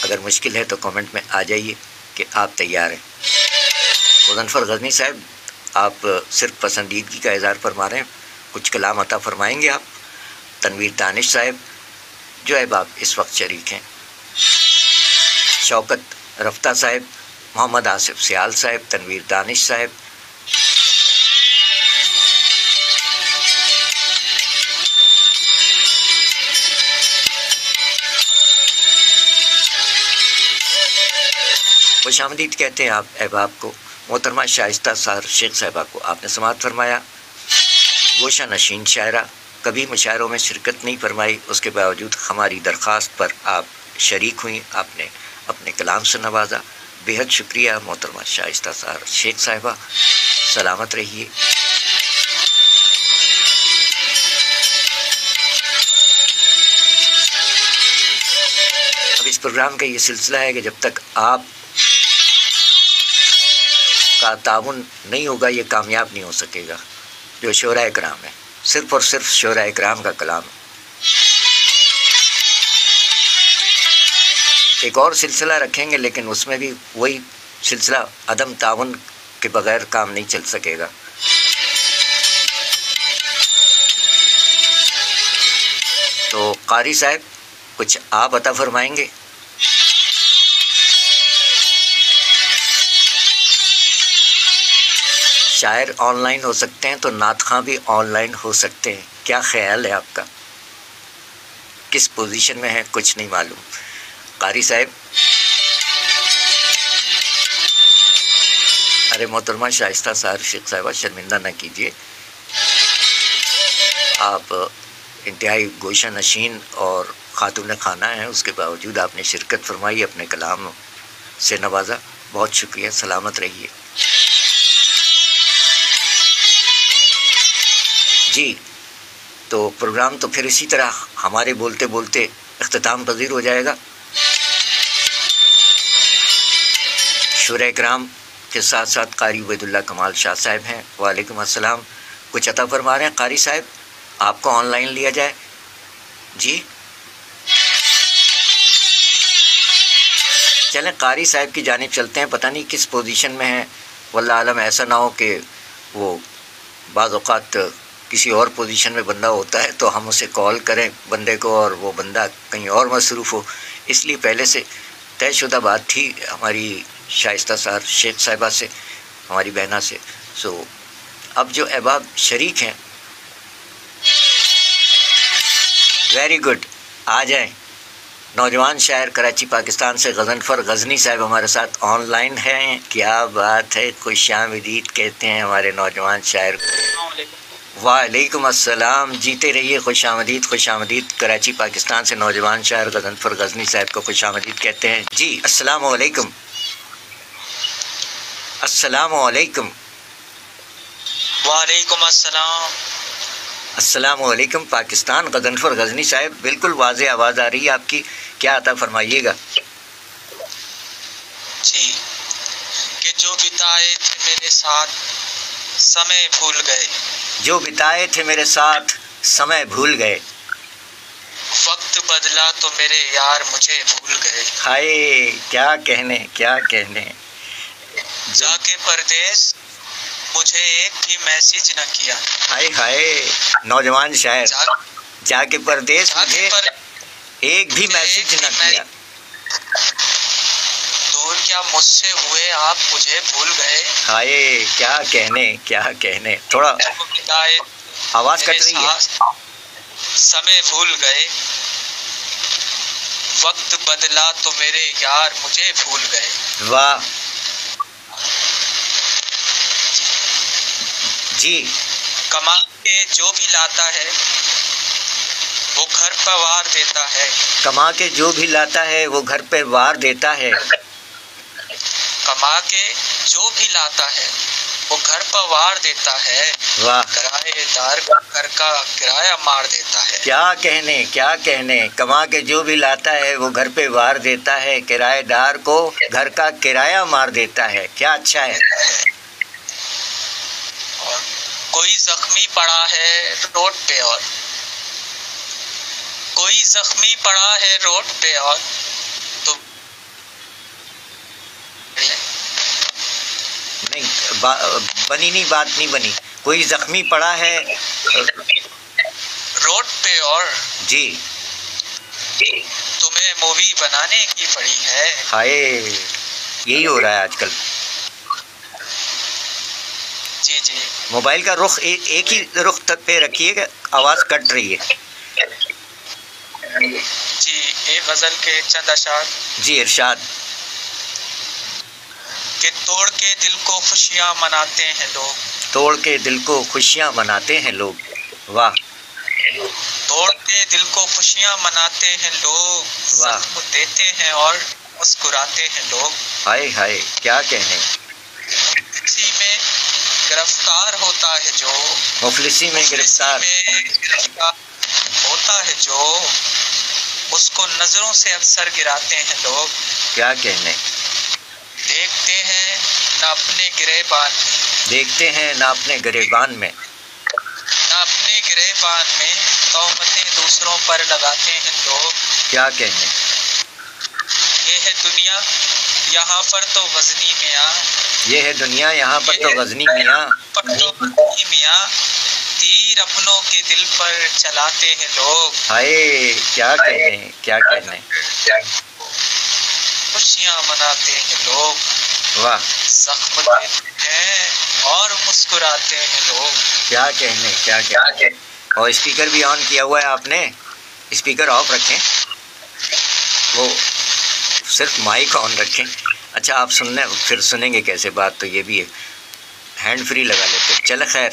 اگر مشکل ہے تو کمنٹ میں آ جائیے کہ آپ تیار ہیں۔ غضنفر غزنی صاحب، آپ صرف پسندیدگی کا اظہار فرما رہے ہیں، کچھ کلام عطا فرمائیں گے آپ؟ تنویر دانش صاحب جو ہے آپ اس وقت شریک ہیں، شوکت رفتہ صاحب، محمد آصف سیال صاحب، تنویر دانش صاحب، خوش آمدید کہتے ہیں آپ احباب کو۔ محترمہ شائستہ سار شیخ صاحبہ کو آپ نے سماعت فرمایا، گوشہ نشین شاعرہ، کبھی مشاعروں میں شرکت نہیں فرمائی، اس کے باوجود ہماری درخواست پر آپ شریک ہوئیں، آپ نے اپنے کلام سے نوازا، بے حد شکریہ محترمہ شائستہ سار شیخ صاحبہ، سلامت رہیے۔ اب اس پروگرام کا یہ سلسلہ ہے کہ جب تک آپ کا تعاون نہیں ہوگا یہ کامیاب نہیں ہو سکے گا۔ جو شعراء کرام ہے، صرف اور صرف شعراء کرام کا کلام ہے۔ ایک اور سلسلہ رکھیں گے لیکن اس میں بھی وہی سلسلہ عدم تعاون کے بغیر کام نہیں چل سکے گا۔ تو قاری صاحب کچھ آپ عطا فرمائیں گے؟ شاعر آن لائن ہو سکتے ہیں تو نعت خواں بھی آن لائن ہو سکتے ہیں، کیا خیال ہے آپ کا؟ کس پوزیشن میں ہے کچھ نہیں معلوم۔ قاری صاحب، ارے محترمہ شائستہ سار شیخ صاحبہ شرمندہ نہ کیجیے، آپ انتہائی گوشہ نشین اور خاتون خانہ ہیں، اس کے باوجود آپ نے شرکت فرمائی، اپنے کلام سے نوازا، بہت شکریہ، سلامت رہیے۔ جی، تو پروگرام تو پھر اسی طرح ہمارے بولتے بولتے اختتام پذیر ہو جائے گا۔ شعراء کرام کے ساتھ ساتھ قاری عبید اللہ کمال شاہ صاحب ہیں، وعلیکم السلام، کچھ عطا فرما رہے ہیں قاری صاحب؟ آپ کو آن لائن لیا جائے؟ جی چلیں قاری صاحب کی جانب چلتے ہیں، پتہ نہیں کس پوزیشن میں ہیں، واللہ عالم، ایسا نہ ہو کہ وہ بعض اوقات کسی اور پوزیشن میں بندہ ہوتا ہے تو ہم اسے کال کریں بندے کو اور وہ بندہ کہیں اور مصروف ہو، اس لیے پہلے سے طے شدہ بات تھی ہماری شائستہ سار شیخ صاحبہ سے، ہماری بہنہ سے۔ اب جو احباب شریک ہیں، ویری گڈ، آ جائیں۔ نوجوان شاعر کراچی پاکستان سے غضنفر غزنی صاحب ہمارے ساتھ آن لائن ہیں، کیا بات ہے، خوش آمدید کہتے ہیں ہمارے نوجوان شاعر۔ وعلیکم السلام، جیتے رہیے، خوش آمدید، خوش آمدید۔ کراچی پاکستان سے نوجوان شاعر غضنفر غزنی صاحب کو خوش آمدید کہتے ہیں۔ جی السلام علیکم۔ السلام علیکم۔ وعلیکم السلام۔ السلام علیکم پاکستان، غضنفر غزنی صاحب، بالکل واضح آواز آ رہی ہے آپ کی، کیا عطا فرمائیے گا؟ جی، کہ جو بتائے تھے میرے ساتھ سمے بھول گئے، جو بتائے تھے میرے ساتھ سمے بھول گئے، وقت بدلا تو میرے یار مجھے بھول گئے، ہائے کیا کہنے، کیا کہنے، جا کے پردیس مجھے ایک بھی میسج نہ کیا، ہائے ہائے نوجوان شاعر، جا کے پردیس مجھے ایک بھی میسج نہ کیا، دور کیا مجھ سے ہوئے آپ مجھے بھول گئے، ہائے کیا کہنے، کیا کہنے، تھوڑا آواز کٹ رہی ہے، سمے بھول گئے، وقت بدلا تو میرے یار مجھے بھول گئے، واہ جی، کے جو بھی لاتا ہے وہ گھر پر وار دیتا ہے. کما کے جو بھی لاتا ہے وہ گھر پہ وار دیتا ہے. کما کے جو بھی لاتا ہے وہ گھر پر وار دیتا ہے. واہ، کرایہ دار کا گھر کا کرایہ مار دیتا ہے. کیا کہنے کیا کہنے. کما کے جو بھی لاتا ہے وہ گھر پہ وار دیتا ہے، کرایہ دار کو گھر کا کرایہ مار دیتا ہے. کیا اچھا ہے. اور کوئی زخمی پڑا ہے روڈ پہ اور کوئی زخمی پڑا ہے روڈ پہ اور تو نہیں بنی نہیں، بات نہیں بنی. کوئی زخمی پڑا ہے روڈ پہ اور جی، تمہیں مووی بنانے کی پڑی ہے. ہائے یہی ہو رہا ہے آج کل. جی جی موبائل کا رخ ایک ہی رخ تک پہ رکھیے گا، آواز کٹ رہی ہے. جی، اے غزل کے چند اشعار. جی ارشاد. کہ توڑ کے دل کو خوشیاں مناتے ہیں لوگ. توڑ کے دل کو خوشیاں مناتے ہیں لوگ. واہ. توڑ کے دل کو خوشیاں مناتے ہیں لوگ. واہ. زخم دیتے ہیں اور مسکراتے ہیں لوگ. ہائے ہائے کیا کہنے. اسی میں گرفتار ہوتا ہے جو مفلسی میں گرفتار ہوتا ہے جو اس کو نظروں سے اکثر گراتے ہیں لوگ. کیا کہنے. دیکھتے ہیں نہ اپنے گریبان میں دیکھتے ہیں نہ اپنے گریبان میں نہ اپنے گریبان میں تہمتیں دوسروں پر لگاتے ہیں لوگ. کیا کہنے. یہ ہے دنیا یہاں پر تو غزنی میاں. یہ ہے دنیا یہاں پر تو غزنی میاں. میاں تیر اپنوں کے دل پر چلاتے ہیں لوگ. ہائے کیا کہنے کیا کہنے. خوشیاں مناتے ہیں لوگ. واہ. زخم دیتے ہیں اور مسکراتے ہیں لوگ. کیا کہنے کیا کہنے. اور اسپیکر بھی آن کیا ہوا ہے آپ نے. اسپیکر آف رکھیں، وہ صرف مائک آن رکھیں. اچھا آپ سننے پھر سنیں گے کیسے بات، تو یہ بھی ہے. ہینڈ فری لگا لیتے. چلے خیر،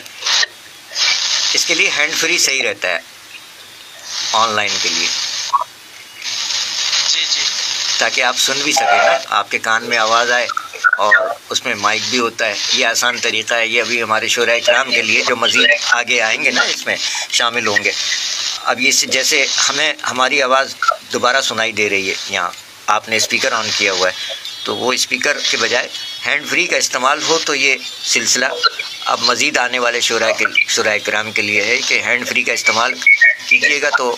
اس کے لیے ہینڈ فری صحیح رہتا ہے آن لائن کے لیے، جی جی تاکہ آپ سن بھی سکیں نا، آپ کے کان میں آواز آئے اور اس میں مائک بھی ہوتا ہے. یہ آسان طریقہ ہے. یہ ابھی ہمارے شعراء کرام کے لیے جو مزید آگے آئیں گے نا اس میں شامل ہوں گے. اب یہ جیسے ہمیں ہماری آواز دوبارہ سنائی دے رہی ہے، یہاں آپ نے اسپیکر آن کیا ہوا ہے، تو وہ اسپیکر کے بجائے ہینڈ فری کا استعمال ہو تو یہ سلسلہ اب مزید آنے والے شعراء کرام کے لیے ہے کہ ہینڈ فری کا استعمال کیجیے گا تو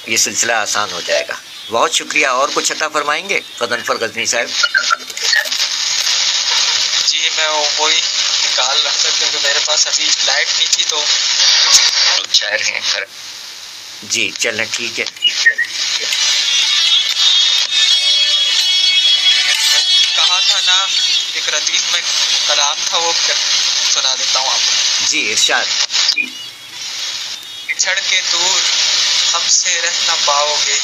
یہ سلسلہ آسان ہو جائے گا. بہت شکریہ. اور کچھ عطا فرمائیں گے غضنفر غزنی صاحب؟ جی میں وہی نکال رہا تھا کیونکہ میرے پاس ابھی لائٹ نہیں تھی تو شاعر ہیں سر. جی چلیں ٹھیک ہے. کہا تھا نا ایک ردیف میں کلام تھا، وہ سنا دیتا ہوں آپ کو. جی ارشاد. بچھڑ کے دور ہم سے رہ نہ پاؤ گے.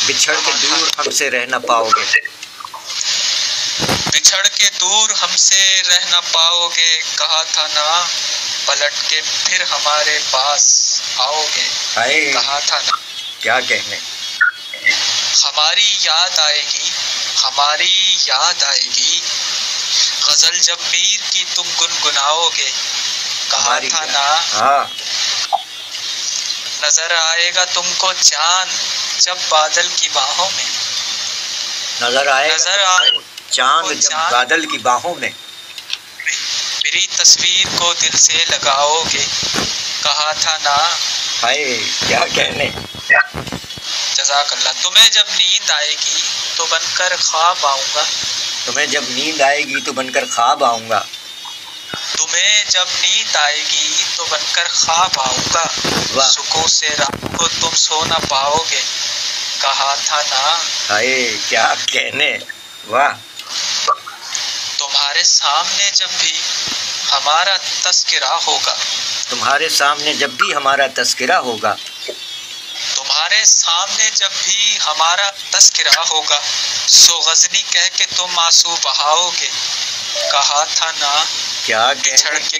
بچھڑ کے دور ہم سے رہ نہ پاؤ گے. بچھڑ کے دور ہم سے رہ نہ پاؤ گے. کہا تھا نا پلٹ کے پھر ہمارے پاس آؤ گے. کہا تھا نا. کیا کہنے. ہماری یاد آئے گی ہماری یاد آئے گی غزل جب میر کی تم گنگناؤ گے. کہا تھا نا. ہاں. نظر آئے گا تم کو چاند جب بادل کی باہوں میں. نظر آئے چاند جب بادل کی باہوں میں. میری تصویر کو دل سے لگاؤ گے. کہا تھا نا. ہائے کیا کہنے. جزاک اللہ. تمہیں جب نیند آئے گی تو بن کر خواب آؤں گا. تمہیں جب نیند آئے گی تو بن کر خواب آؤں گا. تمہیں جب نیند آئے گی تو بن کر خواب آؤں گا. سکون سے رات کو تم سو نہ پاؤ گے. کہا تھا نا. ہائے کیا کہنے. واہ. تمہارے سامنے جب بھی ہمارا تذکرہ ہوگا. تمہارے سامنے جب بھی ہمارا تذکرہ ہوگا. تمہارے سامنے جب بھی ہمارا تذکرہ ہوگا سو غزنی کہہ کے تم آنسو بہاؤ گے. کہا تھا نا. کیا بچھڑ کے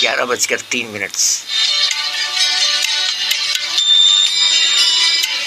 11:03।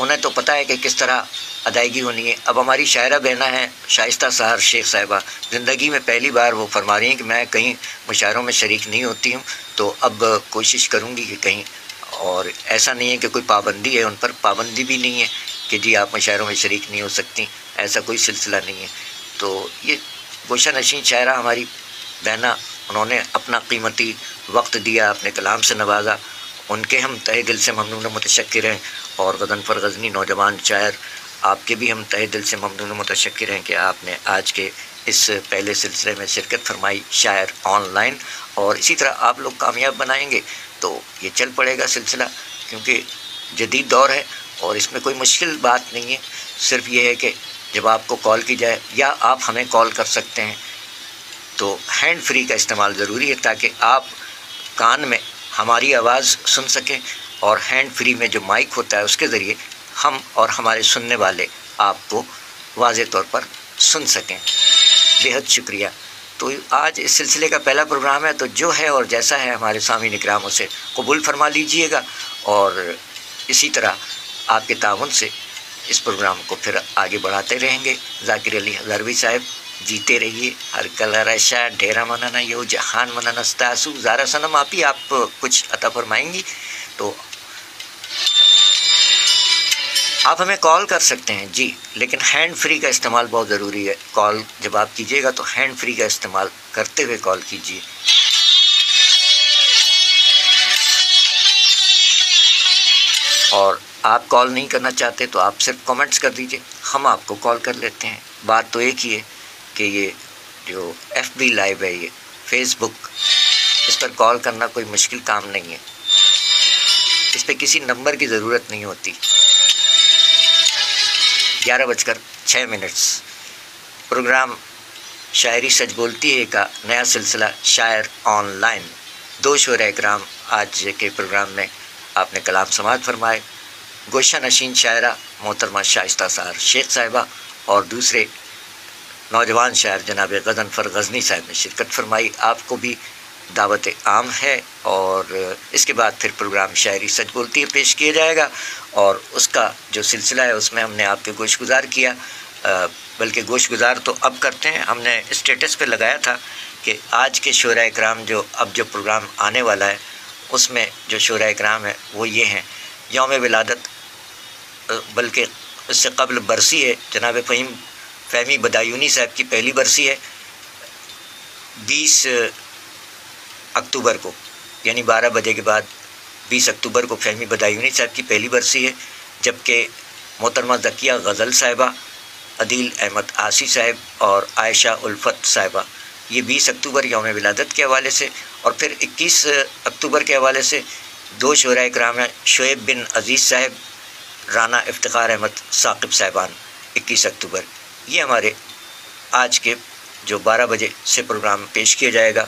انہیں تو پتہ ہے کہ کس طرح ادائیگی ہونی ہے۔ اب ہماری شاعرہ بہنہ ہیں شائستہ سحر شیخ صاحبہ، زندگی میں پہلی بار وہ فرما رہی ہیں کہ میں کہیں مشاعروں میں شریک نہیں ہوتی ہوں، تو اب کوشش کروں گی کہ کہیں، اور ایسا نہیں ہے کہ کوئی پابندی ہے ان پر، پابندی بھی نہیں ہے کہ جی آپ مشاعروں میں شریک نہیں ہو سکتی، ایسا کوئی سلسلہ نہیں ہے۔ تو یہ گوشہ نشین شاعرہ ہماری بہنہ، انہوں نے اپنا قیمتی وقت دیا، اپنے کلام سے نوازا، ان کے ہم تہہ دل سے ممنون و متشکر ہیں، اور غضنفر غزنی نوجوان شاعر آپ کے بھی ہم تہہ دل سے ممنون و متشکر ہیں کہ آپ نے آج کے اس پہلے سلسلے میں شرکت فرمائی شاعر آن لائن، اور اسی طرح آپ لوگ کامیاب بنائیں گے تو یہ چل پڑے گا سلسلہ، کیونکہ جدید دور ہے اور اس میں کوئی مشکل بات نہیں ہے، صرف یہ ہے کہ جب آپ کو کال کی جائے یا آپ ہمیں کال کر سکتے ہیں تو ہینڈ فری کا استعمال ضروری ہے تاکہ آپ کان میں ہماری آواز سن سکیں، اور ہینڈ فری میں جو مائک ہوتا ہے اس کے ذریعے ہم اور ہمارے سننے والے آپ کو واضح طور پر سن سکیں۔ بہت شکریہ۔ تو آج اس سلسلے کا پہلا پروگرام ہے، تو جو ہے اور جیسا ہے ہمارے سامعین اکرام اسے قبول فرما لیجئے گا، اور اسی طرح آپ کے تعاون سے اس پروگرام کو پھر آگے بڑھاتے رہیں گے۔ ذاکر علی ہزاروی صاحب جیتے رہیے، ہر کلر ایشا ڈھیرا منانا یو جہان منانا ستاسو زارا سنم، آپ ہی آپ کچھ عطا فرمائیں گی تو آپ ہمیں کال کر سکتے ہیں جی، لیکن ہینڈ فری کا استعمال بہت ضروری ہے۔ کال جب آپ کیجیے گا تو ہینڈ فری کا استعمال کرتے ہوئے کال کیجیے۔ اور آپ کال نہیں کرنا چاہتے تو آپ صرف کامنٹس کر دیجئے، ہم آپ کو کال کر لیتے ہیں۔ بات تو ایک ہی ہے کہ یہ جو ایف بی لائیو ہے، یہ فیس بک، اس پر کال کرنا کوئی مشکل کام نہیں ہے، اس پہ کسی نمبر کی ضرورت نہیں ہوتی۔ 11:06 پروگرام شاعری سچ بولتی ہے کا نیا سلسلہ شاعر آن لائن، 2 شعراء اکرام آج کے پروگرام میں آپ نے کلام سماعت فرمائے۔ گوشہ نشین شاعرہ محترمہ شائستہ سحر شیخ صاحبہ اور دوسرے نوجوان شاعر جناب غضنفر غزنی صاحب نے شرکت فرمائی۔ آپ کو بھی دعوت عام ہے، اور اس کے بعد پھر پروگرام شاعری سچ بولتی ہے پیش کیا جائے گا، اور اس کا جو سلسلہ ہے اس میں ہم نے آپ کے گوش گزار کیا، بلکہ گوش گزار تو اب کرتے ہیں، ہم نے اسٹیٹس پہ لگایا تھا کہ آج کے شعراء اکرام جو پروگرام آنے والا ہے اس میں جو شعراء اکرام ہیں وہ یہ ہیں۔ یوم ولادت، بلکہ اس سے قبل برسی ہے، جناب فہمی بدایونی صاحب کی پہلی برسی ہے 20 اکتوبر کو، یعنی 12 بجے کے بعد 20 اکتوبر کو فہمی بدایونی صاحب کی پہلی برسی ہے، جبکہ محترمہ ذکیہ غزل صاحبہ، عدیل احمد آسی صاحب اور عائشہ الفت صاحبہ، یہ 20 اکتوبر یوم ولادت کے حوالے سے، اور پھر 21 اکتوبر کے حوالے سے 2 شعراء اکرام ہیں، شعیب بن عزیز صاحب، رانا افتخار احمد ثاقب صاحبان، 21 اکتوبر۔ یہ ہمارے آج کے جو 12 بجے سے پروگرام پیش کیا جائے گا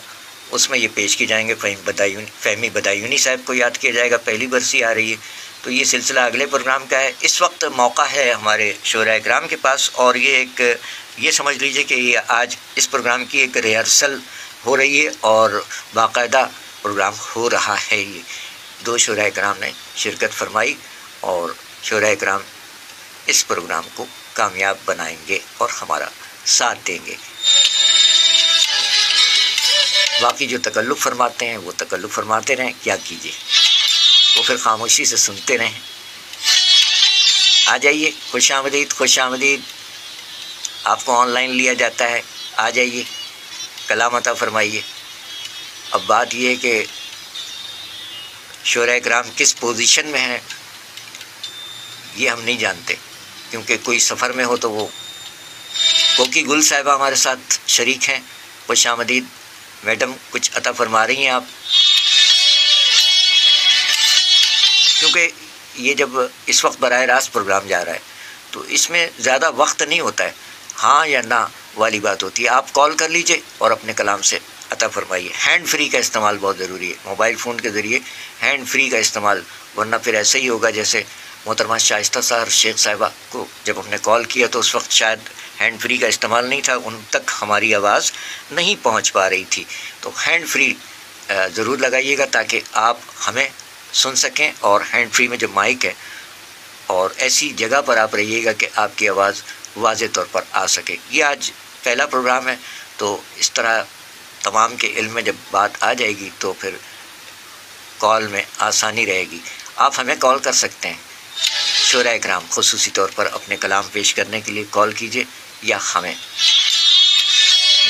اس میں یہ پیش کی جائیں گے۔ فہمی بدایونی صاحب کو یاد کیا جائے گا، پہلی برسی آ رہی ہے، تو یہ سلسلہ اگلے پروگرام کا ہے۔ اس وقت موقع ہے ہمارے شعراء اکرام کے پاس، اور یہ سمجھ لیجئے کہ یہ آج اس پروگرام کی ایک ریہرسل ہو رہی ہے اور باقاعدہ پروگرام ہو رہا ہے۔ یہ 2 شعراء اکرام نے شرکت فرمائی، اور شعراء اکرام اس پروگرام کو کامیاب بنائیں گے اور ہمارا ساتھ دیں گے۔ باقی جو تکلف فرماتے ہیں وہ تکلف فرماتے رہیں، کیا کیجیے، وہ پھر خاموشی سے سنتے رہیں۔ آ جائیے، خوش آمدید، خوش آمدید، آپ کو آن لائن لیا جاتا ہے، آ جائیے، کلام عطا فرمائیے۔ اب بات یہ ہے کہ شعراء اکرام کس پوزیشن میں ہیں یہ ہم نہیں جانتے، کیونکہ کوئی سفر میں ہو تو وہ کوکی گل صاحبہ ہمارے ساتھ شریک ہیں۔ خوش آمدید میڈم، کچھ عطا فرما رہی ہیں آپ، کیونکہ یہ جب اس وقت براہ راست پروگرام جا رہا ہے تو اس میں زیادہ وقت نہیں ہوتا ہے، ہاں یا نہ والی بات ہوتی ہے۔ آپ کال کر لیجئے اور اپنے کلام سے عطا فرمائیے۔ ہینڈ فری کا استعمال بہت ضروری ہے، موبائل فون کے ذریعے ہینڈ فری کا استعمال، ورنہ پھر ایسے ہی ہوگا جیسے محترمہ شائستہ سحر شیخ صاحبہ کو جب ہم نے کال کیا تو اس وقت شاید ہینڈ فری کا استعمال نہیں تھا، ان تک ہماری آواز نہیں پہنچ پا رہی تھی۔ تو ہینڈ فری ضرور لگائیے گا تاکہ آپ ہمیں سن سکیں، اور ہینڈ فری میں جو مائک ہے اور ایسی جگہ پر آپ رہیے گا کہ آپ کی آواز واضح طور پر آ سکے۔ یہ آج پہلا پروگرام ہے، تو اس طرح تمام کے علم میں جب بات آ جائے گی تو پھر کال میں آسانی رہے گی۔ آپ ہمیں کال کر سکتے ہیں، شعراء کرام خصوصی طور پر اپنے کلام پیش کرنے کے لیے کال کیجئے، یا ہمیں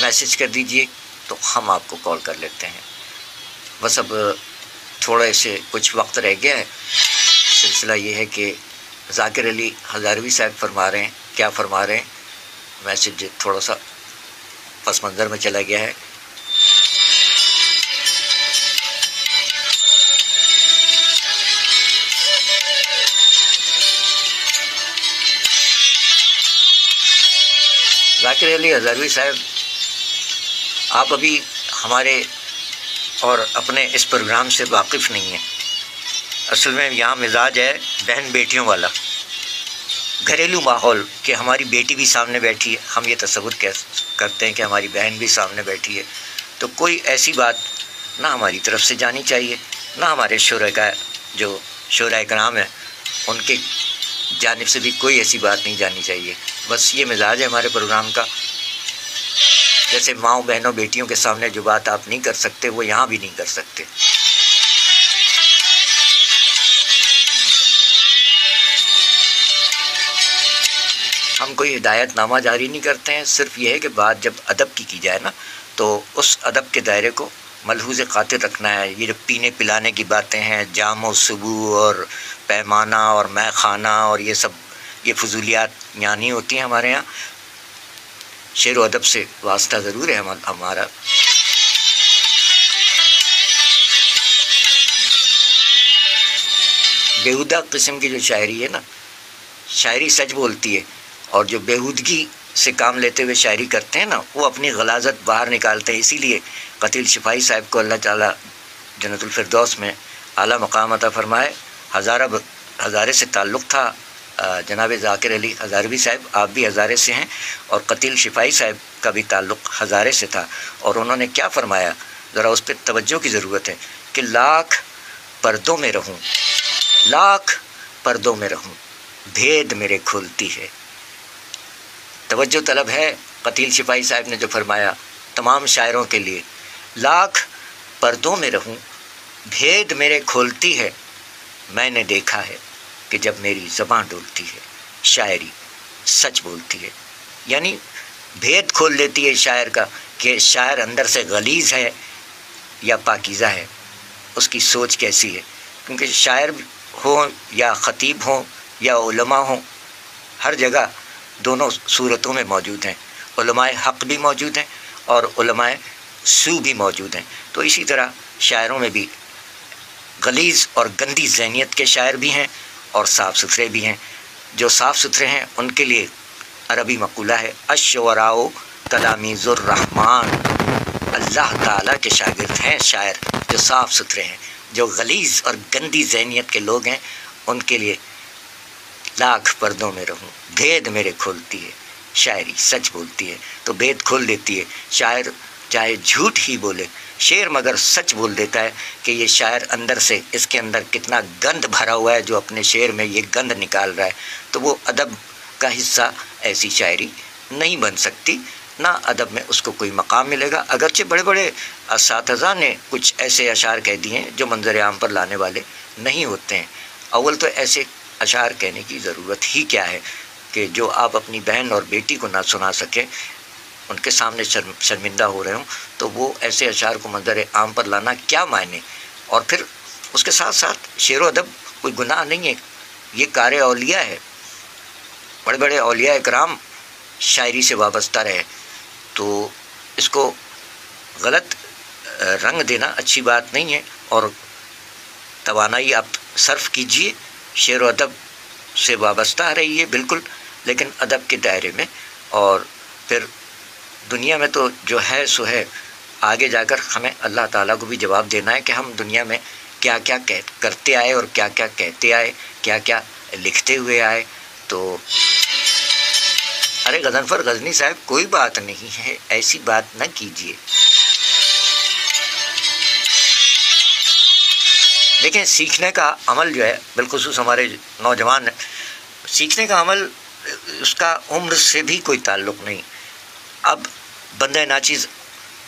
میسج کر دیجئے تو ہم آپ کو کال کر لیتے ہیں۔ بس اب تھوڑے سے کچھ وقت رہ گیا ہے۔ سلسلہ یہ ہے کہ ذاکر علی ہزاروی صاحب فرما رہے ہیں، کیا فرما رہے ہیں؟ میسج تھوڑا سا پس منظر میں چلا گیا ہے۔ ذاکر علی ہزاروی صاحب، آپ ابھی ہمارے اور اپنے اس پروگرام سے واقف نہیں ہیں۔ اصل میں یہاں مزاج ہے بہن بیٹیوں والا، گھریلو ماحول، کہ ہماری بیٹی بھی سامنے بیٹھی ہے، ہم یہ تصور کرتے ہیں کہ ہماری بہن بھی سامنے بیٹھی ہے، تو کوئی ایسی بات نہ ہماری طرف سے جانی چاہیے، نہ ہمارے شعراء کرام ہیں ان کے جانب سے بھی کوئی ایسی بات نہیں جانی چاہیے۔ بس یہ مزاج ہے ہمارے پروگرام کا، جیسے ماؤں بہنوں بیٹیوں کے سامنے جو بات آپ نہیں کر سکتے وہ یہاں بھی نہیں کر سکتے۔ ہم کوئی ہدایت نامہ جاری نہیں کرتے ہیں، صرف یہ ہے کہ بات جب ادب کی جائے نا تو اس ادب کے دائرے کو ملحوظ خاطر رکھنا ہے۔ یہ جو پینے پلانے کی باتیں ہیں، جام و سبو اور پیمانہ اور مے خانہ اور یہ سب، یہ فضولیات یہاں نہیں ہوتی ہیں ہمارے یہاں۔ شعر و ادب سے واسطہ ضرور ہے ہمارا۔ بیہودہ قسم کی جو شاعری ہے نا، شاعری سچ بولتی ہے، اور جو بیہودگی سے کام لیتے ہوئے شاعری کرتے ہیں نا وہ اپنی غلاظت باہر نکالتے ہیں۔ اسی لیے قتیل شفائی صاحب کو اللہ تعالیٰ جنت الفردوس میں اعلیٰ مقام عطا فرمائے۔ ہزارے سے تعلق تھا جناب ذاکر علی ہزاروی صاحب، آپ بھی ہزارے سے ہیں، اور قتیل شفائی صاحب کا بھی تعلق ہزارے سے تھا، اور انہوں نے کیا فرمایا، ذرا اس پہ توجہ کی ضرورت ہے کہ لاکھ پردوں میں رہوں، لاکھ پردوں میں رہوں، بھید میرے کھولتی ہے۔ توجہ طلب ہے قتیل شفائی صاحب نے جو فرمایا تمام شاعروں کے لیے، لاکھ پردوں میں رہوں، بھید میرے کھولتی ہے، میں نے دیکھا ہے کہ جب میری زباں ڈولتی ہے شاعری سچ بولتی ہے۔ یعنی بھید کھول دیتی ہے شاعر کا کہ شاعر اندر سے غلیظ ہے یا پاکیزہ ہے، اس کی سوچ کیسی ہے۔ کیونکہ شاعر ہوں یا خطیب ہوں یا علماء ہوں، ہر جگہ دونوں صورتوں میں موجود ہیں، علماء حق بھی موجود ہیں اور علماء سو بھی موجود ہیں۔ تو اسی طرح شاعروں میں بھی غلیظ اور گندی ذہنیت کے شاعر بھی ہیں اور صاف ستھرے بھی ہیں۔ جو صاف ستھرے ہیں ان کے لیے عربی مقولہ ہے الشعراء تلاميذ الرحمن، اللہ تعالیٰ کے شاگرد ہیں شاعر جو صاف ستھرے ہیں۔ جو غلیظ اور گندی ذہنیت کے لوگ ہیں ان کے لیے لاکھ پردوں میں رہوں، بھید میرے کھولتی ہے، شاعری سچ بولتی ہے۔ تو بھید کھول دیتی ہے، شاعر چاہے جھوٹ ہی بولے، شعر مگر سچ بول دیتا ہے کہ یہ شاعر اندر سے اس کے اندر کتنا گند بھرا ہوا ہے جو اپنے شعر میں یہ گند نکال رہا ہے۔ تو وہ ادب کا حصہ ایسی شاعری نہیں بن سکتی، نہ ادب میں اس کو کوئی مقام ملے گا۔ اگرچہ بڑے بڑے اساتذہ نے کچھ ایسے اشعار کہہ دیے ہیں جو منظر عام پر لانے والے نہیں ہوتے ہیں۔ اول تو ایسے اشعار کہنے کی ضرورت ہی کیا ہے کہ جو آپ اپنی بہن اور بیٹی کو نہ سنا سکیں، ان کے سامنے شرمندہ ہو رہے ہوں، تو وہ ایسے اشعار کو منظر عام پر لانا کیا معنی۔ اور پھر اس کے ساتھ ساتھ شعر و ادب کوئی گناہ نہیں ہے، یہ کار اولیاء ہے۔ بڑے بڑے اولیاء اکرام شاعری سے وابستہ رہے، تو اس کو غلط رنگ دینا اچھی بات نہیں ہے، اور توانائی آپ صرف کیجئے، شعر و ادب سے وابستہ رہیے بالکل، لیکن ادب کے دائرے میں۔ اور پھر دنیا میں تو جو ہے سو ہے، آگے جا کر ہمیں اللہ تعالیٰ کو بھی جواب دینا ہے کہ ہم دنیا میں کیا کیا کرتے آئے اور کیا کیا کہتے آئے، کیا کیا لکھتے ہوئے آئے۔ تو ارے غضنفر غزنی صاحب کوئی بات نہیں ہے، ایسی بات نہ کیجیے۔ دیکھیں سیکھنے کا عمل جو ہے بالخصوص ہمارے نوجوان سیکھنے کا عمل اس کا عمر سے بھی کوئی تعلق نہیں. اب بندہ ناچیز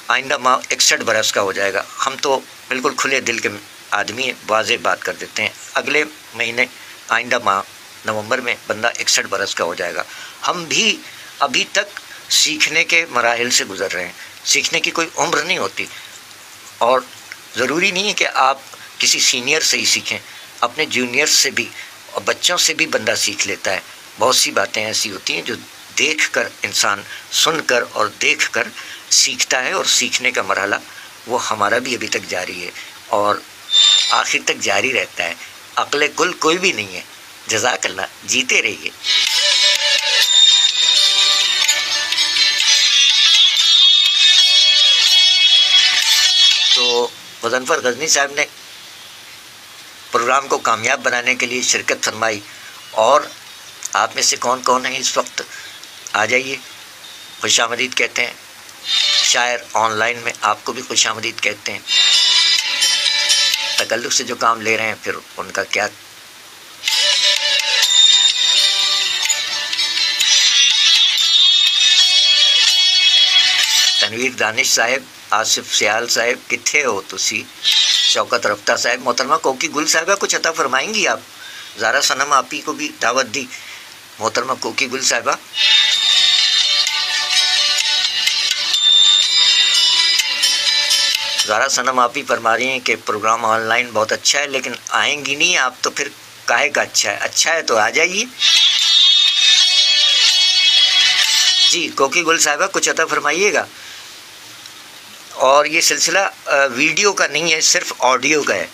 آئندہ ماہ 61 برس کا ہو جائے گا. ہم تو بالکل کھلے دل کے آدمی ہیں, واضح بات کر دیتے ہیں. اگلے مہینے آئندہ ماہ نومبر میں بندہ 61 برس کا ہو جائے گا. ہم بھی ابھی تک سیکھنے کے مراحل سے گزر رہے ہیں. سیکھنے کی کوئی عمر نہیں ہوتی, اور ضروری نہیں ہے کہ آپ کسی سینئر سے ہی سیکھیں. اپنے جونیئر سے بھی اور بچوں سے بھی بندہ سیکھ لیتا ہے. بہت سی باتیں ایسی ہوتی ہیں جو دیکھ کر انسان سن کر اور دیکھ کر سیکھتا ہے, اور سیکھنے کا مرحلہ وہ ہمارا بھی ابھی تک جاری ہے اور آخر تک جاری رہتا ہے. عقل کل کوئی بھی نہیں ہے. جزاک اللہ, جیتے رہیے. تو غضنفر غزنی صاحب نے پروگرام کو کامیاب بنانے کے لیے شرکت فرمائی, اور آپ میں سے کون کون ہیں اس وقت آ جائیے, خوش آمدید کہتے ہیں. شاعر آن لائن میں آپ کو بھی خوش آمدید کہتے ہیں. تکلف سے جو کام لے رہے ہیں پھر ان کا کیا. تنویر دانش صاحب, آصف سیال صاحب, کتھے ہو تسی. شوکت رفتہ صاحب, محترمہ کوکی گل صاحبہ کچھ عطا فرمائیں گی آپ. زارا صنم آپی کو بھی دعوت دی. محترمہ کوکی گل صاحبہ, زارا صنم آپی فرما رہی ہیں کہ پروگرام آن لائن بہت اچھا ہے, لیکن آئیں گی نہیں آپ تو پھر کاہے کا اچھا ہے. اچھا ہے تو آ جائیے. جی کوکی گل صاحبہ کچھ عطا فرمائیے گا. اور یہ سلسلہ ویڈیو کا نہیں ہے, صرف آڈیو کا ہے.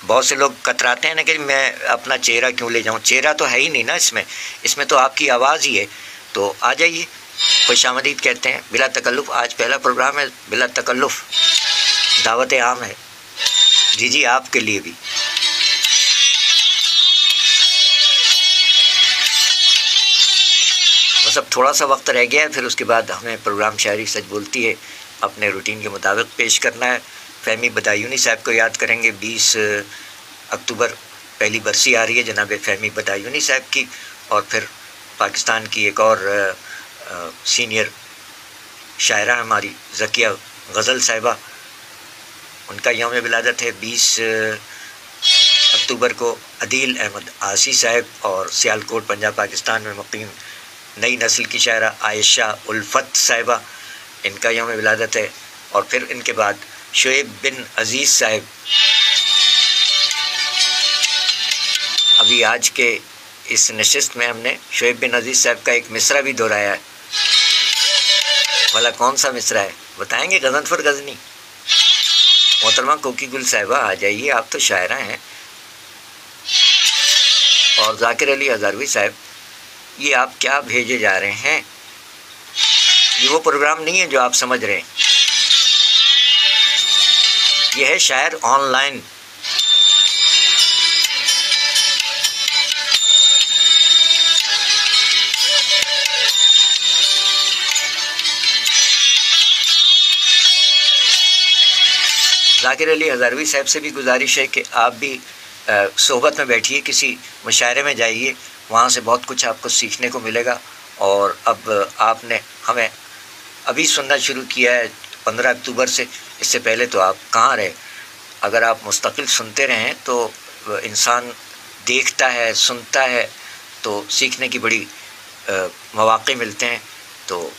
بہت سے لوگ کتراتے ہیں نا کہ میں اپنا چہرہ کیوں لے جاؤں. چہرہ تو ہے ہی نہیں نا اس میں تو آپ کی آواز ہی ہے. تو آ جائیے, خوش آمدید کہتے ہیں بلا تکلف. آج پہلا پروگرام ہے بلا تکلف, دعوت عام ہے. جی جی آپ کے لیے بھی. بس اب تھوڑا سا وقت رہ گیا ہے, پھر اس کے بعد ہمیں پروگرام شاعری سچ بولتی ہے اپنے روٹین کے مطابق پیش کرنا ہے. فہمی بدایونی صاحب کو یاد کریں گے. 20 اکتوبر پہلی برسی آ رہی ہے جناب فہمی بدایونی صاحب کی, اور پھر پاکستان کی ایک اور سینئر شاعرہ ہماری ذکیہ غزل صاحبہ, ان کا یوم ولادت ہے 20 اکتوبر کو. عدیل احمد آسی صاحب, اور سیالکوٹ پنجاب پاکستان میں مقیم نئی نسل کی شاعرہ عائشہ الفت صاحبہ, ان کا یوم ولادت ہے. اور پھر ان کے بعد شعیب بن عزیز صاحب. ابھی آج کے اس نشست میں ہم نے شعیب بن عزیز صاحب کا ایک مصرع بھی دہرایا ہے. بھلا کون سا مصرع ہے بتائیں گے غضنفر غزنی. محترمہ کوکی گل صاحبہ آ جائیے, آپ تو شاعرہ ہیں. اور ذاکر علی ہزاروی صاحب, یہ آپ کیا بھیجے جا رہے ہیں؟ یہ وہ پروگرام نہیں ہے جو آپ سمجھ رہے ہیں. یہ ہے شاعر آن لائن. ذاکر علی ہزاروی صاحب سے بھی گزارش ہے کہ آپ بھی صحبت میں بیٹھیے, کسی مشاعرے میں جائیے, وہاں سے بہت کچھ آپ کو سیکھنے کو ملے گا. اور اب آپ نے ہمیں ابھی سننا شروع کیا ہے 15 اکتوبر سے, اس سے پہلے تو آپ کہاں رہے. اگر آپ مستقل سنتے رہیں تو انسان دیکھتا ہے, سنتا ہے, تو سیکھنے کی بڑی مواقع ملتے ہیں. تو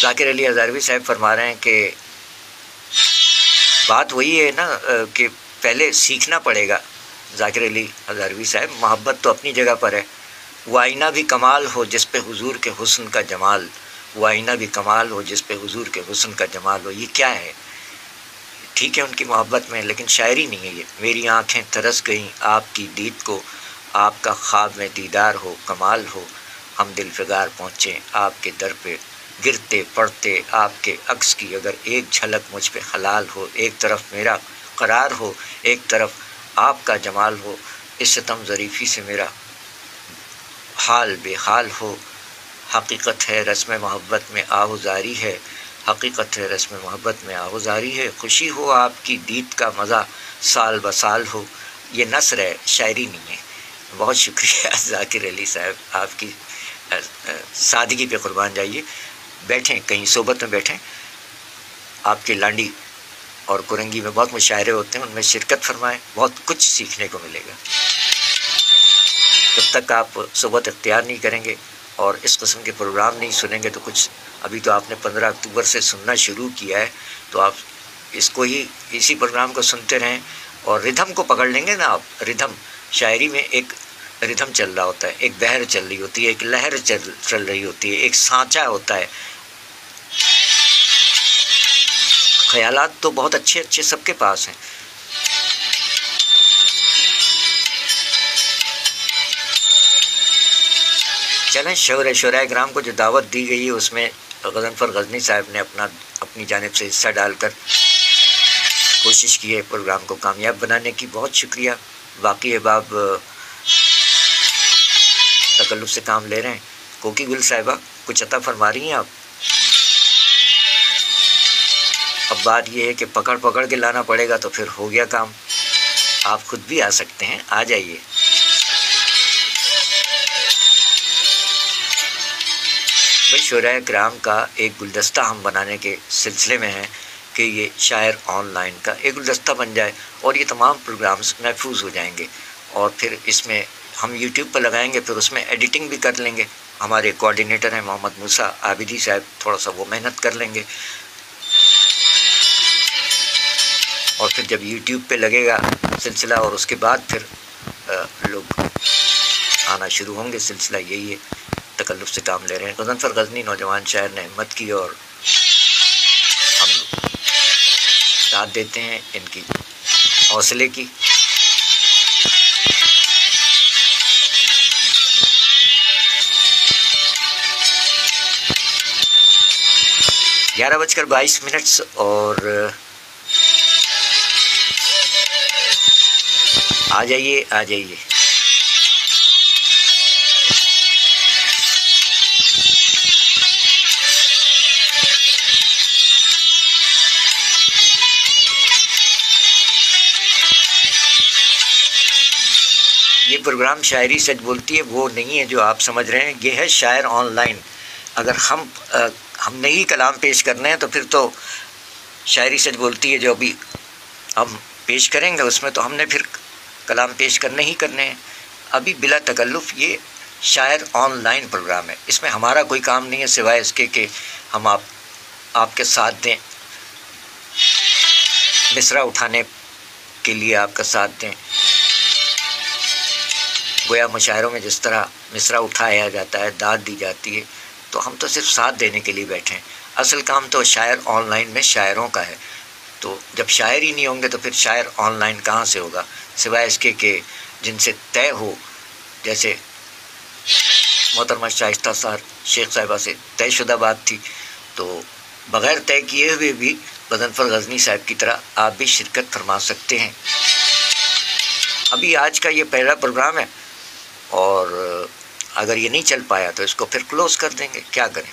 ذاکر علی ہزاروی صاحب فرما رہے ہیں کہ بات وہی ہے نا کہ پہلے سیکھنا پڑے گا. ذاکر علی ہزاروی صاحب, محبت تو اپنی جگہ پر ہے. وہ آئینہ بھی کمال ہو جس پہ حضور کے حسن کا جمال, وہ آئینہ بھی کمال ہو جس پہ حضور کے حسن کا جمال ہو. یہ کیا ہے؟ ٹھیک ہے ان کی محبت میں, لیکن شاعری نہیں ہے یہ. میری آنکھیں ترس گئیں آپ کی دید کو, آپ کا خواب میں دیدار ہو کمال ہو. ہم دل فگار پہنچے آپ کے در پہ, گرتے پڑتے آپ کے عکس کی اگر ایک جھلک مجھ پہ حلال ہو. ایک طرف میرا قرار ہو, ایک طرف آپ کا جمال ہو. اس ستم ظریفی سے میرا حال بے حال ہو. حقیقت ہے رسم محبت میں آہوزاری ہے, حقیقت ہے رسم محبت میں آہوزاری ہے. خوشی ہو آپ کی دید کا مزہ سال بسال ہو, یہ نثر ہے، شاعری نہیں ہے۔ بہت شکریہ ذاکر علی صاحب، آپ کی سادگی پہ قربان جائیے۔ بیٹھیں کہیں صحبت میں بیٹھیں، آپ کی لانڈی اور کرنگی میں بہت مشاعرے ہوتے ہیں، ان میں شرکت فرمائیں، بہت کچھ سیکھنے کو ملے گا۔ جب تک آپ صحبت اختیار نہیں کریں گے اور اس قسم کے پروگرام نہیں سنیں گے تو کچھ، ابھی تو آپ نے 15 اکتوبر سے سننا شروع کیا ہے، تو آپ اس کو ہی، اسی پروگرام کو سنتے رہیں اور ردھم کو پکڑ لیں گے نا آپ۔ ردھم، شاعری میں ایک ردھم چل رہا ہوتا ہے، ایک بہر چل رہی ہوتی ہے، ایک لہر چل رہی ہوتی ہے، ایک سانچہ ہوتا ہے۔ خیالات تو بہت اچھے اچھے سب کے پاس ہیں، چلیں شعراء کرام کو جو دعوت دی گئی ہے اس میں غضنفر غزنی صاحب نے اپنی جانب سے حصہ ڈال کر کوشش کی ہے پروگرام کو کامیاب بنانے کی، بہت شکریہ۔ باقی احباب تکلف سے کام لے رہے ہیں۔ کوکی گل صاحبہ کچھ عطا فرما رہی ہیں آپ؟ اب بات یہ ہے کہ پکڑ کے لانا پڑے گا تو پھر ہو گیا کام۔ آپ خود بھی آ سکتے ہیں، آ جائیے۔ بھائی شعراء کرام کا ایک گلدستہ ہم بنانے کے سلسلے میں ہیں کہ یہ شاعر آن لائن کا ایک گلدستہ بن جائے اور یہ تمام پروگرامز محفوظ ہو جائیں گے، اور پھر اس میں ہم یوٹیوب پر لگائیں گے، پھر اس میں ایڈیٹنگ بھی کر لیں گے۔ ہمارے کوآرڈینیٹر ہیں محمد موسیٰ عابدی صاحب، تھوڑا سا وہ محنت کر لیں گے، اور پھر جب یوٹیوب پہ لگے گا سلسلہ اور اس کے بعد پھر لوگ آنا شروع ہوں گے۔ سلسلہ یہی ہے، تکلف سے کام لے رہے ہیں۔ غضنفر غزنی نوجوان شاعر نے ہمت کی اور ہم داد دیتے ہیں ان کی حوصلے کی۔ گیارہ بج کر 22 منٹ اور آ جائیے آ جائیے۔ یہ پروگرام شاعری سچ بولتی ہے وہ نہیں ہے جو آپ سمجھ رہے ہیں، یہ ہے شاعر آن لائن۔ اگر ہم نے ہی کلام پیش کرنے ہیں تو پھر تو شاعری سچ بولتی ہے جو ابھی ہم پیش کریں گے اس میں تو ہم نے پھر کلام پیش کرنے ہی کرنے ہیں۔ ابھی بلا تکلف یہ شاعر آن لائن پروگرام ہے، اس میں ہمارا کوئی کام نہیں ہے سوائے اس کے کہ ہم آپ کے ساتھ دیں، مصرع اٹھانے کے لیے آپ کا ساتھ دیں۔ گویا مشاعروں میں جس طرح مصرع اٹھایا جاتا ہے، داد دی جاتی ہے، تو ہم تو صرف ساتھ دینے کے لیے بیٹھے ہیں۔ اصل کام تو شاعر آن لائن میں شاعروں کا ہے، تو جب شاعر ہی نہیں ہوں گے تو پھر شاعر آن لائن کہاں سے ہوگا، سوائے اس کے کہ جن سے طے ہو، جیسے محترمہ شائستہ شیخ صاحبہ سے طے شدہ بات تھی، تو بغیر طے کیے ہوئے بھی غضنفر غزنی صاحب کی طرح آپ بھی شرکت فرما سکتے ہیں۔ ابھی آج کا یہ پہلا پروگرام ہے اور اگر یہ نہیں چل پایا تو اس کو پھر کلوز کر دیں گے، کیا کریں۔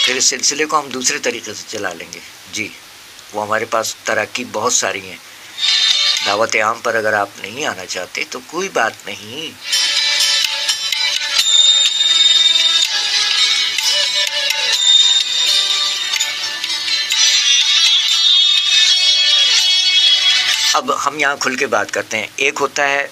پھر اس سلسلے کو ہم دوسرے طریقے سے چلا لیں گے۔ جی، وہ ہمارے پاس تراکیب بہت ساری ہیں۔ دعوت عام پر اگر آپ نہیں آنا چاہتے تو کوئی بات نہیں، اب ہم یہاں کھل کے بات کرتے ہیں۔ ایک ہوتا ہے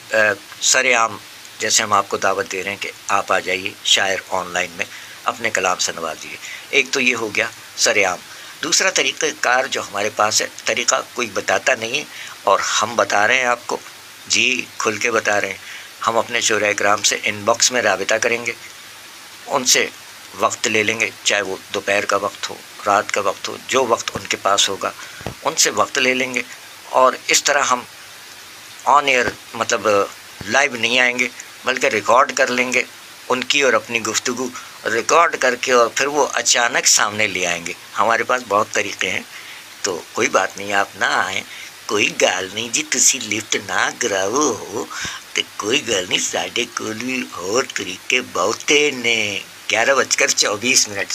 سر عام، جیسے ہم آپ کو دعوت دے رہے ہیں کہ آپ آ جائیے شاعر آن لائن میں اپنے کلام سے نوازیے، ایک تو یہ ہو گیا سر عام۔ دوسرا طریقہ کار جو ہمارے پاس ہے، طریقہ کوئی بتاتا نہیں ہے اور ہم بتا رہے ہیں آپ کو، جی کھل کے بتا رہے ہیں۔ ہم اپنے شعراء کرام سے ان باکس میں رابطہ کریں گے، ان سے وقت لے لیں گے، چاہے وہ دوپہر کا وقت ہو، رات کا وقت ہو، جو وقت ان کے پاس ہوگا ان سے وقت لے لیں گے، اور اس طرح ہم آن ایئر مطلب لائیو نہیں آئیں گے بلکہ ریکارڈ کر لیں گے ان کی اور اپنی گفتگو ریکارڈ کر کے، اور پھر وہ اچانک سامنے لے آئیں گے۔ ہمارے پاس بہت طریقے ہیں، تو کوئی بات نہیں، آپ نہ آئیں کوئی گال نہیں جی، تسی لفٹ نہ کراؤ ਤੇ ਕੋਈ ਗੱਲ ਨਹੀਂ, ਸਾਡੇ ਕੋਲ ਵੀ ਹੋਰ ਤਰੀਕੇ ਬਹੁਤੇ ਨੇ। 11:24